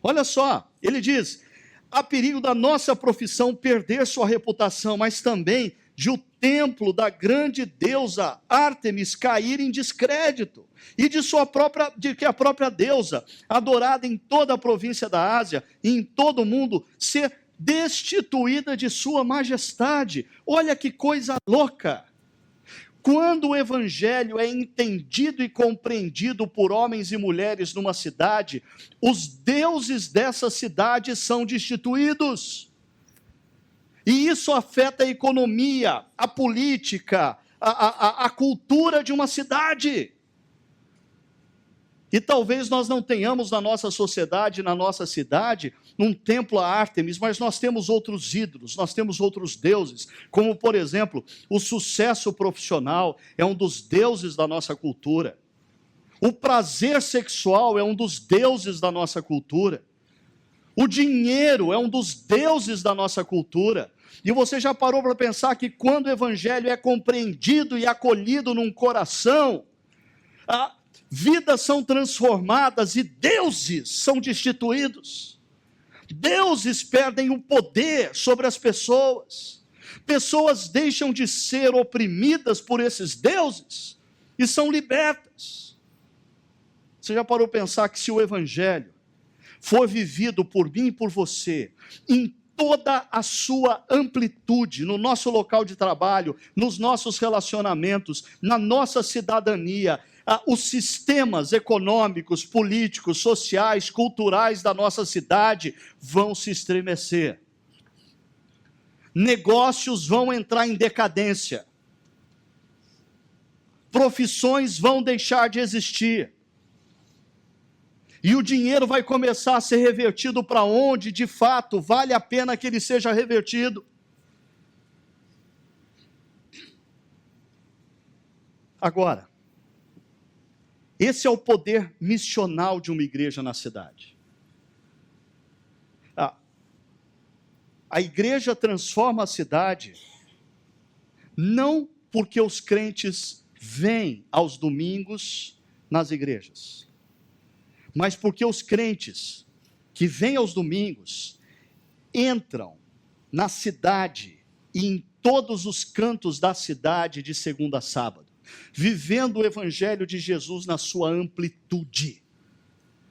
Olha só, ele diz: há perigo da nossa profissão perder sua reputação, mas também de o templo da grande deusa Ártemis cair em descrédito, e de que a própria deusa, adorada em toda a província da Ásia e em todo o mundo, ser destituída de sua majestade. Olha que coisa louca! Quando o evangelho é entendido e compreendido por homens e mulheres numa cidade, os deuses dessa cidade são destituídos. E isso afeta a economia, a política, a cultura de uma cidade. E talvez nós não tenhamos na nossa sociedade, na nossa cidade, um templo a Ártemis, mas nós temos outros ídolos, nós temos outros deuses, como, por exemplo, o sucesso profissional é um dos deuses da nossa cultura. O prazer sexual é um dos deuses da nossa cultura. O dinheiro é um dos deuses da nossa cultura. E você já parou para pensar que quando o evangelho é compreendido e acolhido num coração, vidas são transformadas e deuses são destituídos. Deuses perdem o poder sobre as pessoas. Pessoas deixam de ser oprimidas por esses deuses e são libertas. Você já parou para pensar que se o evangelho for vivido por mim e por você, em toda a sua amplitude, no nosso local de trabalho, nos nossos relacionamentos, na nossa cidadania, os sistemas econômicos, políticos, sociais, culturais da nossa cidade vão se estremecer. Negócios vão entrar em decadência. Profissões vão deixar de existir. E o dinheiro vai começar a ser revertido para onde, de fato, vale a pena que ele seja revertido. Agora, esse é o poder missional de uma igreja na cidade. A igreja transforma a cidade, não porque os crentes vêm aos domingos nas igrejas, mas porque os crentes que vêm aos domingos entram na cidade e em todos os cantos da cidade de segunda a sábado, vivendo o evangelho de Jesus na sua amplitude.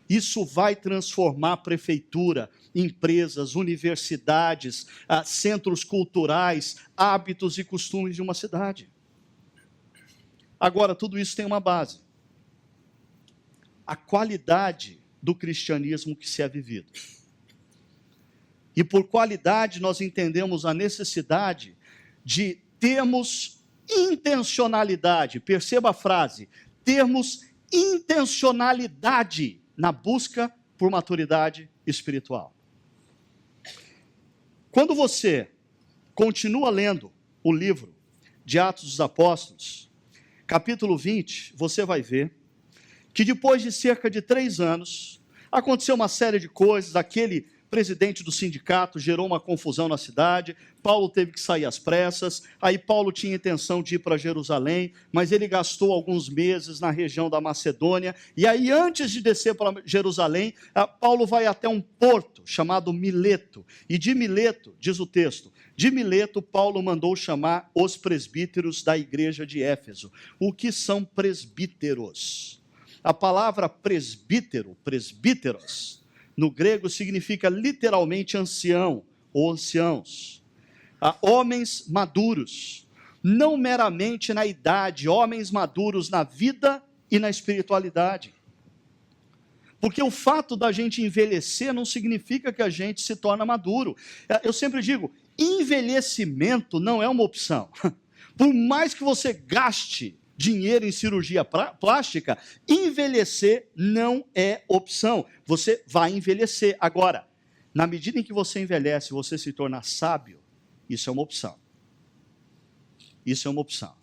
Isso vai transformar prefeitura, empresas, universidades, centros culturais, hábitos e costumes de uma cidade. Agora, tudo isso tem uma base: a qualidade do cristianismo que se é vivido. E por qualidade nós entendemos a necessidade de termos intencionalidade, perceba a frase, termos intencionalidade na busca por maturidade espiritual. Quando você continua lendo o livro de Atos dos Apóstolos, capítulo 20, você vai ver que depois de cerca de 3 anos, aconteceu uma série de coisas. Aquele presidente do sindicato gerou uma confusão na cidade, Paulo teve que sair às pressas. Aí Paulo tinha intenção de ir para Jerusalém, mas ele gastou alguns meses na região da Macedônia, e aí antes de descer para Jerusalém, Paulo vai até um porto chamado Mileto, e de Mileto, diz o texto, de Mileto Paulo mandou chamar os presbíteros da igreja de Éfeso. O que são presbíteros? A palavra presbítero, presbíteros, no grego significa literalmente ancião ou anciãos. Homens maduros, não meramente na idade, homens maduros na vida e na espiritualidade. Porque o fato da gente envelhecer não significa que a gente se torna maduro. Eu sempre digo, envelhecimento não é uma opção. Por mais que você gaste dinheiro em cirurgia plástica, envelhecer não é opção. Você vai envelhecer. Agora, na medida em que você envelhece, você se torna sábio, isso é uma opção. Isso é uma opção.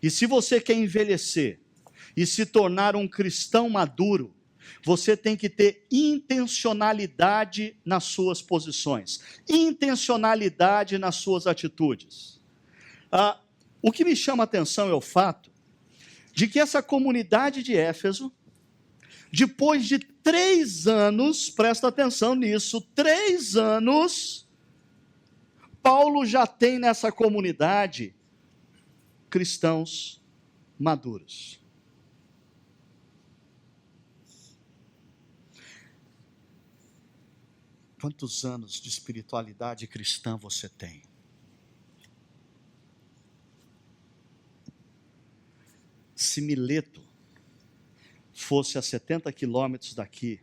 E se você quer envelhecer e se tornar um cristão maduro, você tem que ter intencionalidade nas suas posições, intencionalidade nas suas atitudes. O que me chama a atenção é o fato de que essa comunidade de Éfeso, depois de 3 anos, presta atenção nisso, 3 anos, Paulo já tem nessa comunidade cristãos maduros. Quantos anos de espiritualidade cristã você tem? Se Mileto fosse a 70 quilômetros daqui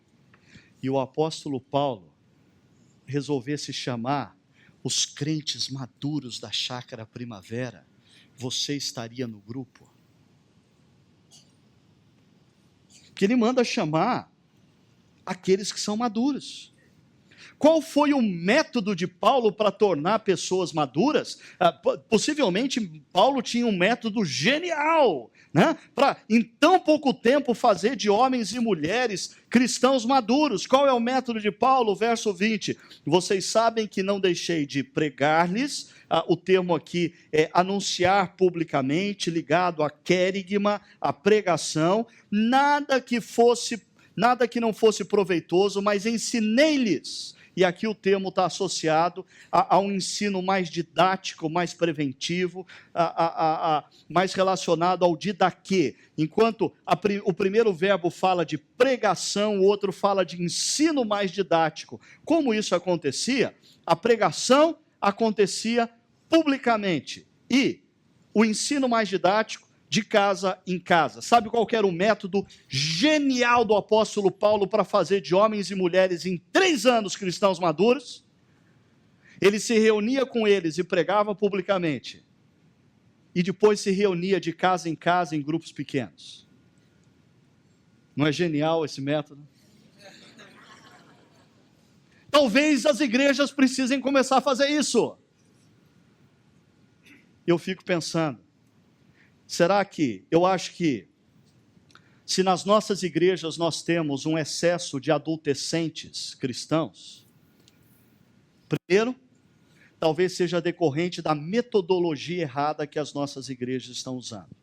e o apóstolo Paulo resolvesse chamar os crentes maduros da Chácara Primavera, você estaria no grupo? Que ele manda chamar aqueles que são maduros. Qual foi o método de Paulo para tornar pessoas maduras? Possivelmente Paulo tinha um método genial, né? Para em tão pouco tempo fazer de homens e mulheres cristãos maduros. Qual é o método de Paulo? Verso 20, vocês sabem que não deixei de pregar-lhes, o termo aqui é anunciar publicamente, ligado a querigma, a pregação, nada que não fosse proveitoso, mas ensinei-lhes. E aqui o termo está associado a um ensino mais didático, mais preventivo, mais relacionado ao didaquê. Enquanto o primeiro verbo fala de pregação, o outro fala de ensino mais didático. Como isso acontecia? A pregação acontecia publicamente e o ensino mais didático de casa em casa. Sabe qual que era o método genial do apóstolo Paulo para fazer de homens e mulheres em 3 anos cristãos maduros? Ele se reunia com eles e pregava publicamente. E depois se reunia de casa em casa em grupos pequenos. Não é genial esse método? Talvez as igrejas precisem começar a fazer isso. Eu fico pensando, eu acho que, se nas nossas igrejas nós temos um excesso de adolescentes cristãos, primeiro, talvez seja decorrente da metodologia errada que as nossas igrejas estão usando.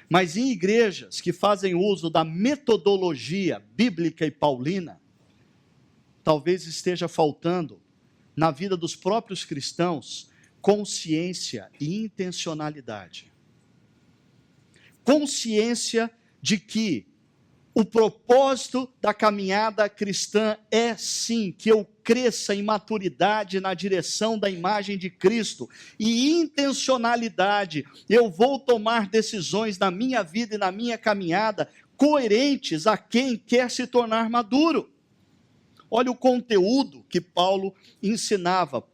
Mas em igrejas que fazem uso da metodologia bíblica e paulina, talvez esteja faltando, na vida dos próprios cristãos, consciência e intencionalidade. Consciência de que o propósito da caminhada cristã é sim que eu cresça em maturidade na direção da imagem de Cristo, e intencionalidade, eu vou tomar decisões na minha vida e na minha caminhada coerentes a quem quer se tornar maduro. Olha o conteúdo que Paulo ensinava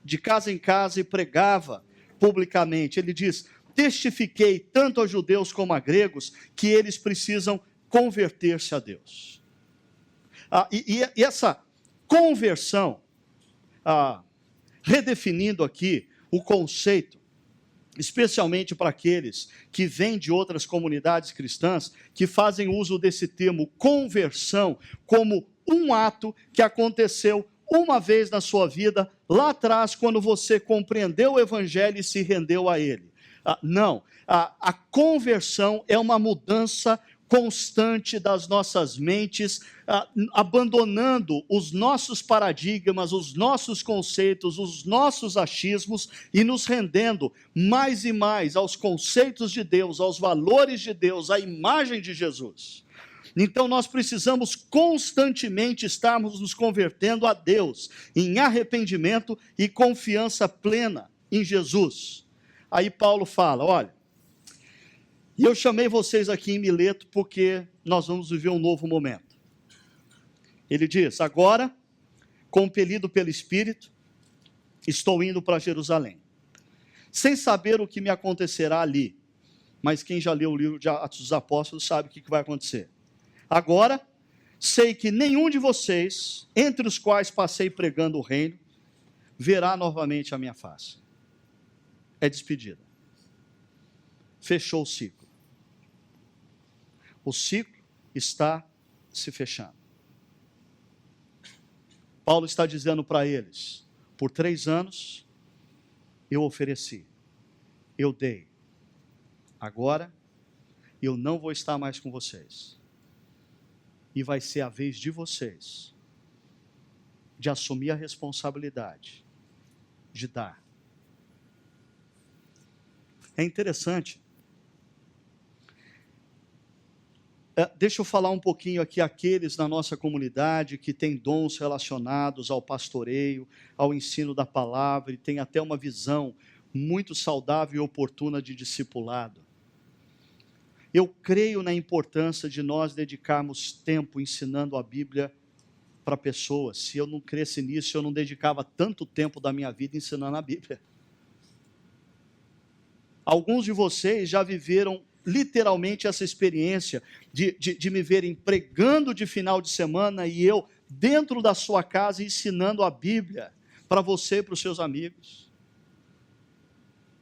de casa em casa e pregava publicamente. Ele diz: testifiquei tanto a judeus como a gregos que eles precisam converter-se a Deus. E essa conversão, redefinindo aqui o conceito, especialmente para aqueles que vêm de outras comunidades cristãs, que fazem uso desse termo conversão como um ato que aconteceu uma vez na sua vida, lá atrás, quando você compreendeu o Evangelho e se rendeu a ele. Não, a conversão é uma mudança constante das nossas mentes, abandonando os nossos paradigmas, os nossos conceitos, os nossos achismos e nos rendendo mais e mais aos conceitos de Deus, aos valores de Deus, à imagem de Jesus. Então nós precisamos constantemente estarmos nos convertendo a Deus, em arrependimento e confiança plena em Jesus. Aí Paulo fala, olha, e eu chamei vocês aqui em Mileto porque nós vamos viver um novo momento. Ele diz, agora, compelido pelo Espírito, estou indo para Jerusalém. sem saber o que me acontecerá ali. Mas quem já leu o livro de Atos dos Apóstolos sabe o que vai acontecer. Agora, sei que nenhum de vocês, entre os quais passei pregando o reino, verá novamente a minha face. É despedida. Fechou o ciclo. O ciclo está se fechando. Paulo está dizendo para eles, por 3 anos, eu ofereci, eu dei. Agora, eu não vou estar mais com vocês. E vai ser a vez de vocês de assumir a responsabilidade de dar. É interessante. Deixa eu falar um pouquinho aqui àqueles na nossa comunidade que têm dons relacionados ao pastoreio, ao ensino da palavra e tem até uma visão muito saudável e oportuna de discipulado. Eu creio na importância de nós dedicarmos tempo ensinando a Bíblia para pessoas. Se eu não cresce nisso, eu não dedicava tanto tempo da minha vida ensinando a Bíblia. Alguns de vocês já viveram literalmente essa experiência de me verem pregando de final de semana e eu dentro da sua casa ensinando a Bíblia para você e para os seus amigos.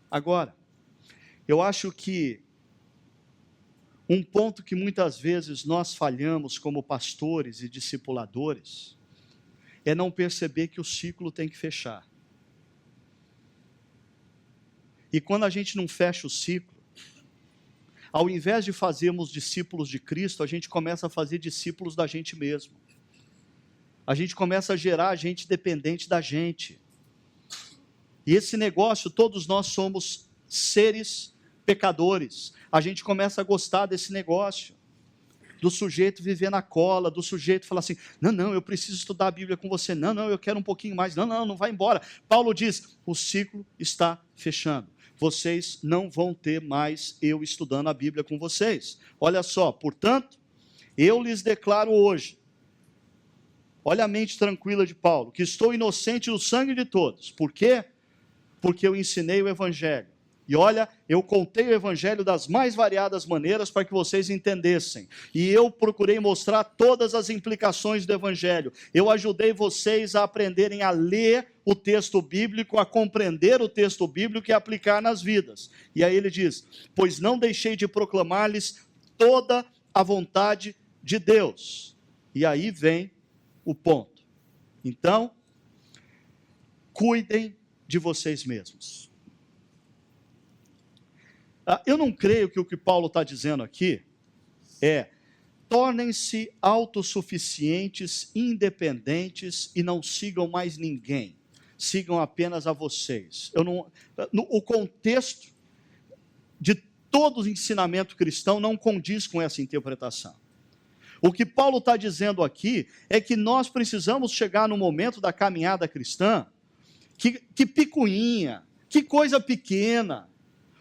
Agora, eu acho que um ponto que muitas vezes nós falhamos como pastores e discipuladores é não perceber que o ciclo tem que fechar. E quando a gente não fecha o ciclo, ao invés de fazermos discípulos de Cristo, a gente começa a fazer discípulos da gente mesmo. A gente começa a gerar gente dependente da gente. E esse negócio, todos nós somos seres pecadores. A gente começa a gostar desse negócio. Do sujeito viver na cola, do sujeito falar assim, não, eu preciso estudar a Bíblia com você. Não, eu quero um pouquinho mais. Não vai embora. Paulo diz, o ciclo está fechando. Vocês não vão ter mais eu estudando a Bíblia com vocês. Olha só, portanto, eu lhes declaro hoje, olha a mente tranquila de Paulo, que estou inocente no sangue de todos. Por quê? Porque eu ensinei o Evangelho. E olha, eu contei o Evangelho das mais variadas maneiras para que vocês entendessem. E eu procurei mostrar todas as implicações do Evangelho. Eu ajudei vocês a aprenderem a ler o texto bíblico, a compreender o texto bíblico e aplicar nas vidas. E aí ele diz, pois não deixei de proclamar-lhes toda a vontade de Deus. E aí vem o ponto. Então, cuidem de vocês mesmos. Eu não creio que o que Paulo está dizendo aqui é tornem-se autossuficientes, independentes e não sigam mais ninguém. Sigam apenas a vocês. O contexto de todo o ensinamento cristão não condiz com essa interpretação. O que Paulo está dizendo aqui é que nós precisamos chegar no momento da caminhada cristã, que picuinha, que coisa pequena.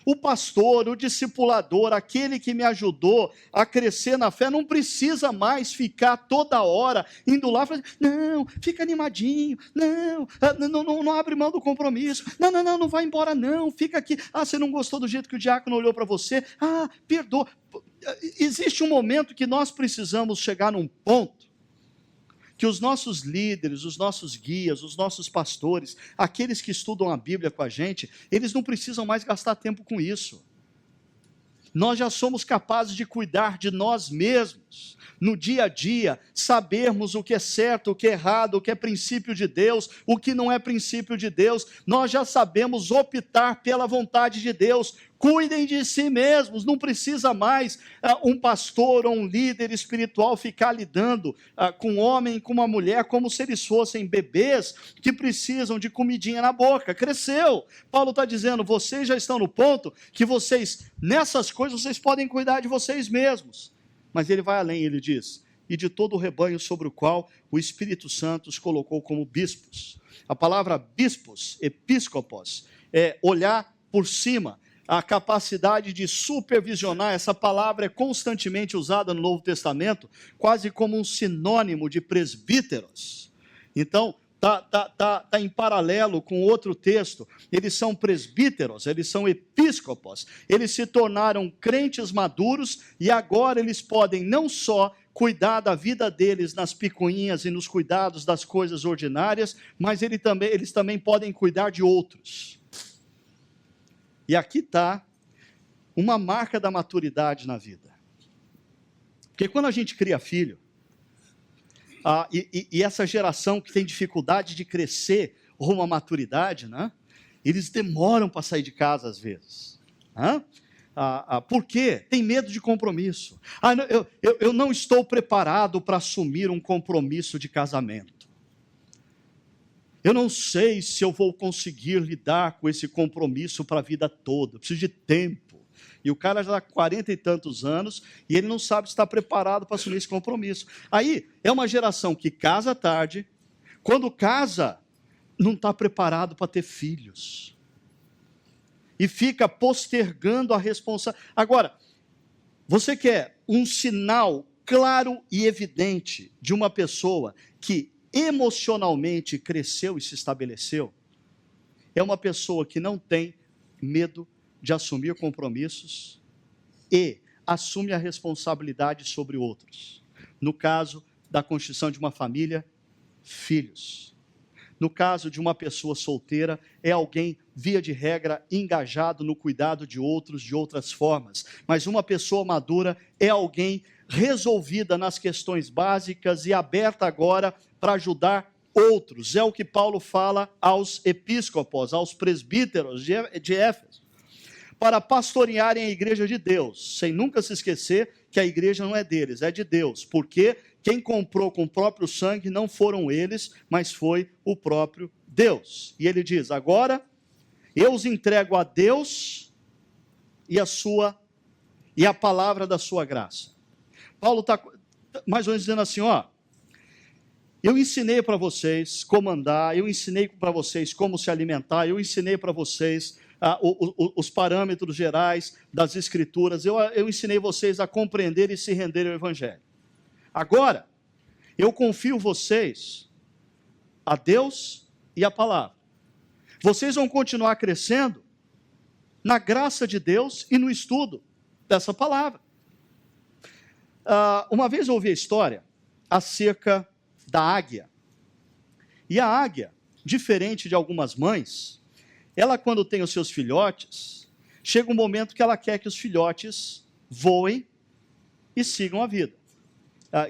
O pastor, o discipulador, aquele que me ajudou a crescer na fé, não precisa mais ficar toda hora indo lá e falar, não, fica animadinho, não abre mão do compromisso, não vai embora não, fica aqui, você não gostou do jeito que o diácono olhou para você, perdoa. Existe um momento que nós precisamos chegar num ponto que os nossos líderes, os nossos guias, os nossos pastores, aqueles que estudam a Bíblia com a gente, eles não precisam mais gastar tempo com isso. Nós já somos capazes de cuidar de nós mesmos, no dia a dia, sabermos o que é certo, o que é errado, o que é princípio de Deus, o que não é princípio de Deus, nós já sabemos optar pela vontade de Deus. Cuidem de si mesmos, não precisa mais um pastor ou um líder espiritual ficar lidando com um homem e com uma mulher como se eles fossem bebês que precisam de comidinha na boca. Cresceu. Paulo está dizendo, vocês já estão no ponto que vocês, nessas coisas, vocês podem cuidar de vocês mesmos. Mas ele vai além, ele diz, e de todo o rebanho sobre o qual o Espírito Santo os colocou como bispos. A palavra bispos, episcopos, é olhar por cima, a capacidade de supervisionar. Essa palavra é constantemente usada no Novo Testamento, quase como um sinônimo de presbíteros. Então, Está em paralelo com outro texto. Eles são presbíteros, eles são episcopos, eles se tornaram crentes maduros e agora eles podem não só cuidar da vida deles nas picuinhas e nos cuidados das coisas ordinárias, mas eles também podem cuidar de outros. E aqui está uma marca da maturidade na vida. Porque quando a gente cria filho, e essa geração que tem dificuldade de crescer rumo à maturidade, né? Eles demoram para sair de casa às vezes. Por quê? Tem medo de compromisso. Eu não estou preparado para assumir um compromisso de casamento. Eu não sei se eu vou conseguir lidar com esse compromisso para a vida toda. Eu preciso de tempo. E o cara já está 40 e tantos anos e ele não sabe se está preparado para assumir esse compromisso. Aí, é uma geração que casa tarde, quando casa, não está preparado para ter filhos. E fica postergando a responsabilidade. Agora, você quer um sinal claro e evidente de uma pessoa que emocionalmente cresceu e se estabeleceu? É uma pessoa que não tem medo de assumir compromissos e assume a responsabilidade sobre outros. No caso da constituição de uma família, filhos. No caso de uma pessoa solteira, é alguém, via de regra, engajado no cuidado de outros de outras formas. Mas uma pessoa madura é alguém resolvida nas questões básicas e aberta agora para ajudar outros. É o que Paulo fala aos episcopos, aos presbíteros de Éfeso, para pastorearem a igreja de Deus, sem nunca se esquecer que a igreja não é deles, é de Deus, porque quem comprou com o próprio sangue não foram eles, mas foi o próprio Deus. E ele diz: agora eu os entrego a Deus e a palavra da sua graça. Paulo está mais ou menos dizendo assim, eu ensinei para vocês como andar, eu ensinei para vocês como se alimentar, eu ensinei para vocês os parâmetros gerais das Escrituras, eu ensinei vocês a compreender e se render ao Evangelho. Agora, eu confio vocês a Deus e a palavra. Vocês vão continuar crescendo na graça de Deus e no estudo dessa palavra. Uma vez eu ouvi a história acerca da águia. E a águia, diferente de algumas mães, ela, quando tem os seus filhotes, chega um momento que ela quer que os filhotes voem e sigam a vida.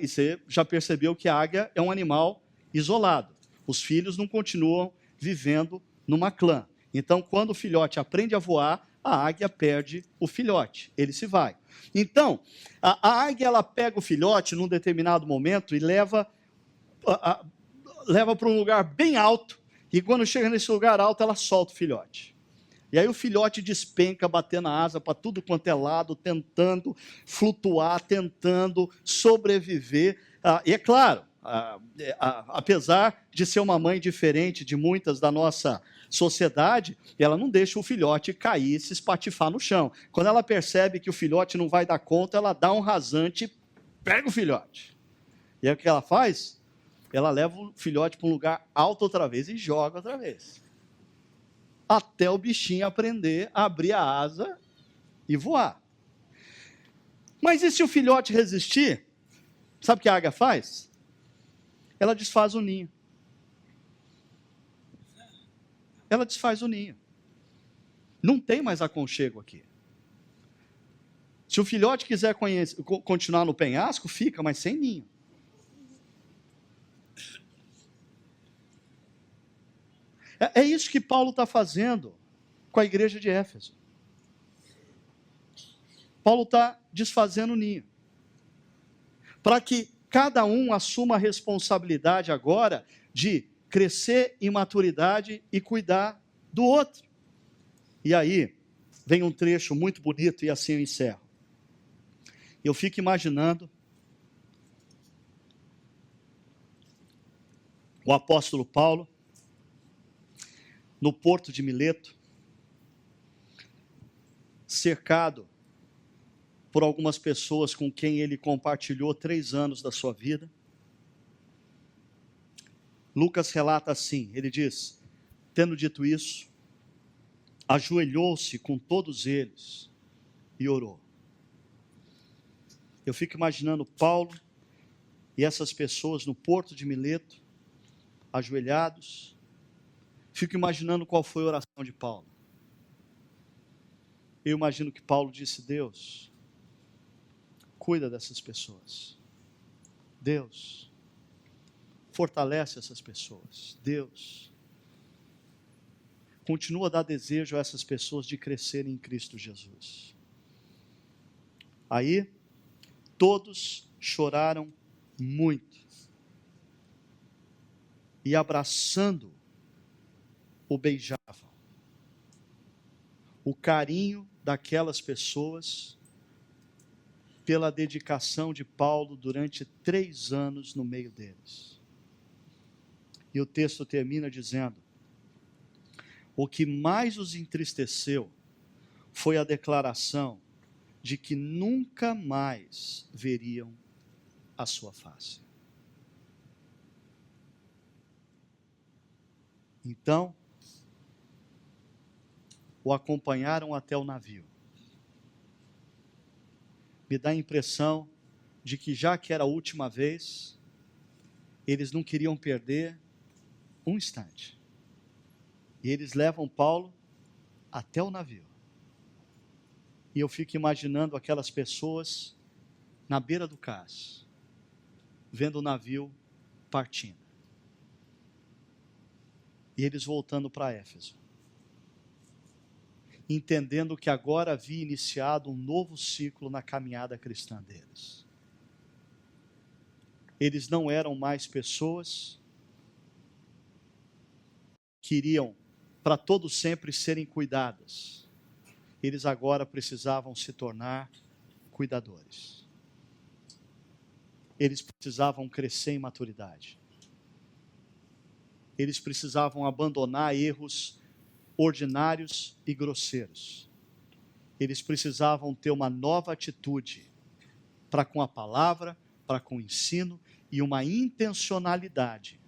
E você já percebeu que a águia é um animal isolado. Os filhos não continuam vivendo numa clã. Então, quando o filhote aprende a voar, a águia perde o filhote, ele se vai. Então, a águia, ela pega o filhote num determinado momento e leva para um lugar bem alto, e quando chega nesse lugar alto, ela solta o filhote. E aí o filhote despenca, batendo a asa para tudo quanto é lado, tentando flutuar, tentando sobreviver. E é claro, apesar de ser uma mãe diferente de muitas da nossa sociedade, ela não deixa o filhote cair, se espatifar no chão. Quando ela percebe que o filhote não vai dar conta, ela dá um rasante e pega o filhote. E aí o que ela faz? Ela leva o filhote para um lugar alto outra vez e joga outra vez. Até o bichinho aprender a abrir a asa e voar. Mas e se o filhote resistir? Sabe o que a águia faz? Ela desfaz o ninho. Ela desfaz o ninho. Não tem mais aconchego aqui. Se o filhote quiser continuar no penhasco, fica, mas sem ninho. É isso que Paulo está fazendo com a igreja de Éfeso. Paulo está desfazendo o ninho. Para que cada um assuma a responsabilidade agora de crescer em maturidade e cuidar do outro. E aí, vem um trecho muito bonito e assim eu encerro. Eu fico imaginando o apóstolo Paulo no porto de Mileto, cercado por algumas pessoas com quem ele compartilhou 3 anos da sua vida. Lucas relata assim, ele diz, tendo dito isso, ajoelhou-se com todos eles e orou. Eu fico imaginando Paulo e essas pessoas no porto de Mileto, ajoelhados. Fico imaginando qual foi a oração de Paulo. Eu imagino que Paulo disse: Deus, cuida dessas pessoas. Deus, fortalece essas pessoas. Deus, continua a dar desejo a essas pessoas de crescerem em Cristo Jesus. Aí, todos choraram muito. E abraçando, o beijavam. O carinho daquelas pessoas pela dedicação de Paulo durante 3 anos no meio deles. E o texto termina dizendo: o que mais os entristeceu foi a declaração de que nunca mais veriam a sua face. Então, o acompanharam até o navio. Me dá a impressão de que, já que era a última vez, eles não queriam perder um instante. E eles levam Paulo até o navio. E eu fico imaginando aquelas pessoas na beira do cais, vendo o navio partindo. E eles voltando para Éfeso, entendendo que agora havia iniciado um novo ciclo na caminhada cristã deles. Eles não eram mais pessoas que iriam para todo sempre serem cuidadas. Eles agora precisavam se tornar cuidadores. Eles precisavam crescer em maturidade. Eles precisavam abandonar erros ordinários e grosseiros. Eles precisavam ter uma nova atitude para com a palavra, para com o ensino e uma intencionalidade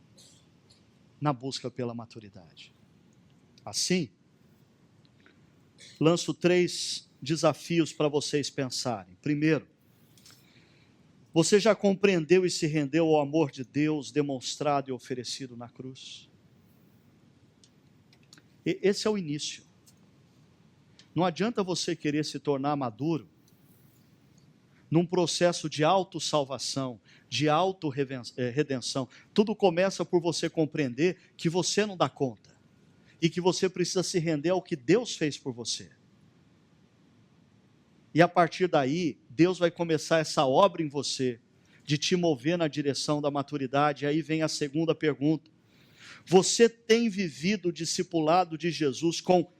na busca pela maturidade. Assim, lanço 3 desafios para vocês pensarem. Primeiro, você já compreendeu e se rendeu ao amor de Deus demonstrado e oferecido na cruz? Esse é o início. Não adianta você querer se tornar maduro num processo de autossalvação, de autorredenção. Tudo começa por você compreender que você não dá conta e que você precisa se render ao que Deus fez por você. E a partir daí, Deus vai começar essa obra em você, de te mover na direção da maturidade. E aí vem a segunda pergunta. Você tem vivido o discipulado de Jesus com,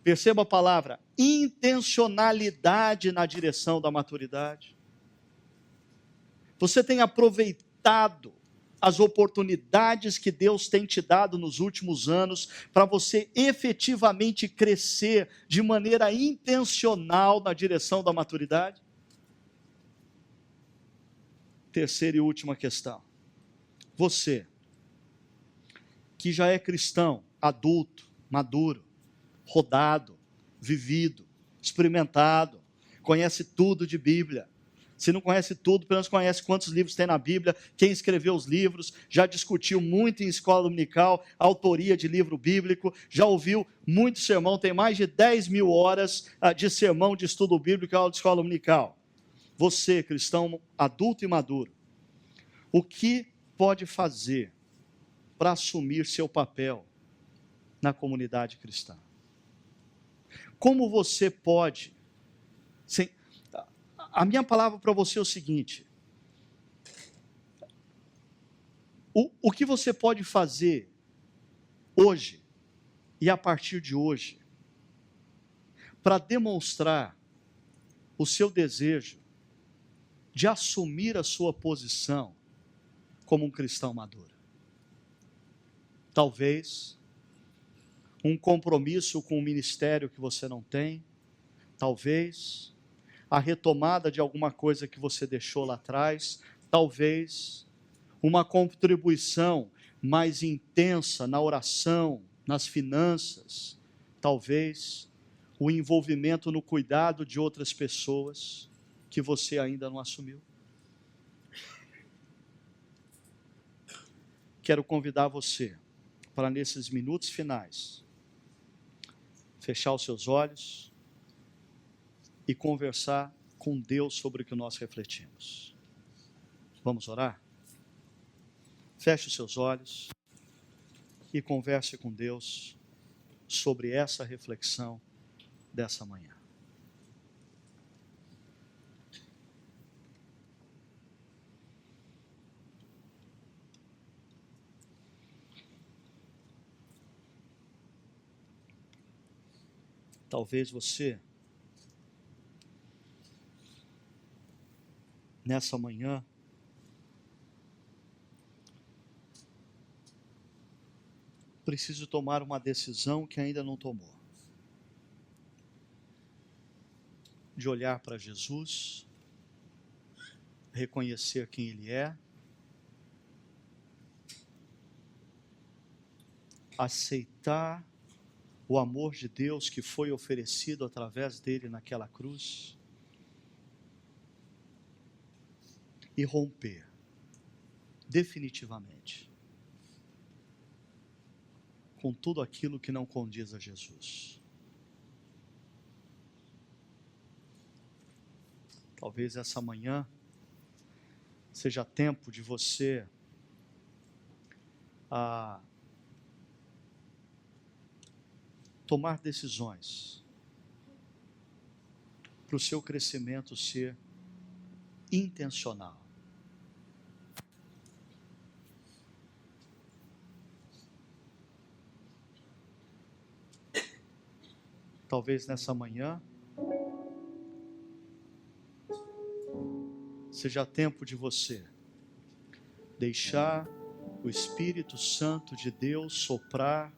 perceba a palavra, intencionalidade na direção da maturidade? Você tem aproveitado as oportunidades que Deus tem te dado nos últimos anos para você efetivamente crescer de maneira intencional na direção da maturidade? Terceira e última questão. Você, que já é cristão, adulto, maduro, rodado, vivido, experimentado, conhece tudo de Bíblia. Se não conhece tudo, pelo menos conhece quantos livros tem na Bíblia, quem escreveu os livros, já discutiu muito em escola dominical, autoria de livro bíblico, já ouviu muito sermão, tem mais de 10.000 horas de sermão de estudo bíblico e aula de escola dominical. Você, cristão adulto e maduro, o que pode fazer para assumir seu papel na comunidade cristã? Como você pode... A minha palavra para você é o seguinte: o que você pode fazer hoje e a partir de hoje para demonstrar o seu desejo de assumir a sua posição como um cristão maduro? Talvez um compromisso com o ministério que você não tem, talvez a retomada de alguma coisa que você deixou lá atrás, talvez uma contribuição mais intensa na oração, nas finanças, talvez o envolvimento no cuidado de outras pessoas que você ainda não assumiu. Quero convidar você para, nesses minutos finais, fechar os seus olhos e conversar com Deus sobre o que nós refletimos. Vamos orar? Feche os seus olhos e converse com Deus sobre essa reflexão dessa manhã. Talvez você, nessa manhã, precise tomar uma decisão que ainda não tomou. De olhar para Jesus, reconhecer quem Ele é, aceitar o amor de Deus que foi oferecido através dele naquela cruz e romper definitivamente com tudo aquilo que não condiz a Jesus. Talvez essa manhã seja tempo de você tomar decisões para o seu crescimento ser intencional. Talvez nessa manhã seja tempo de você deixar o Espírito Santo de Deus soprar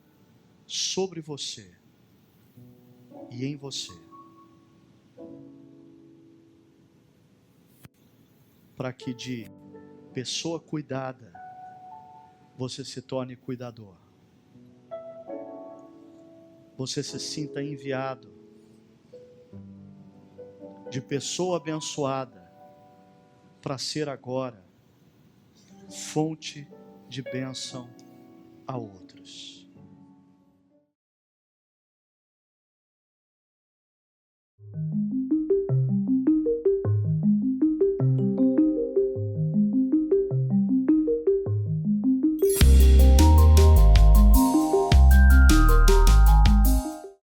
sobre você e em você, para que de pessoa cuidada você se torne cuidador. Você se sinta enviado, de pessoa abençoada, para ser agora fonte de bênção a outros.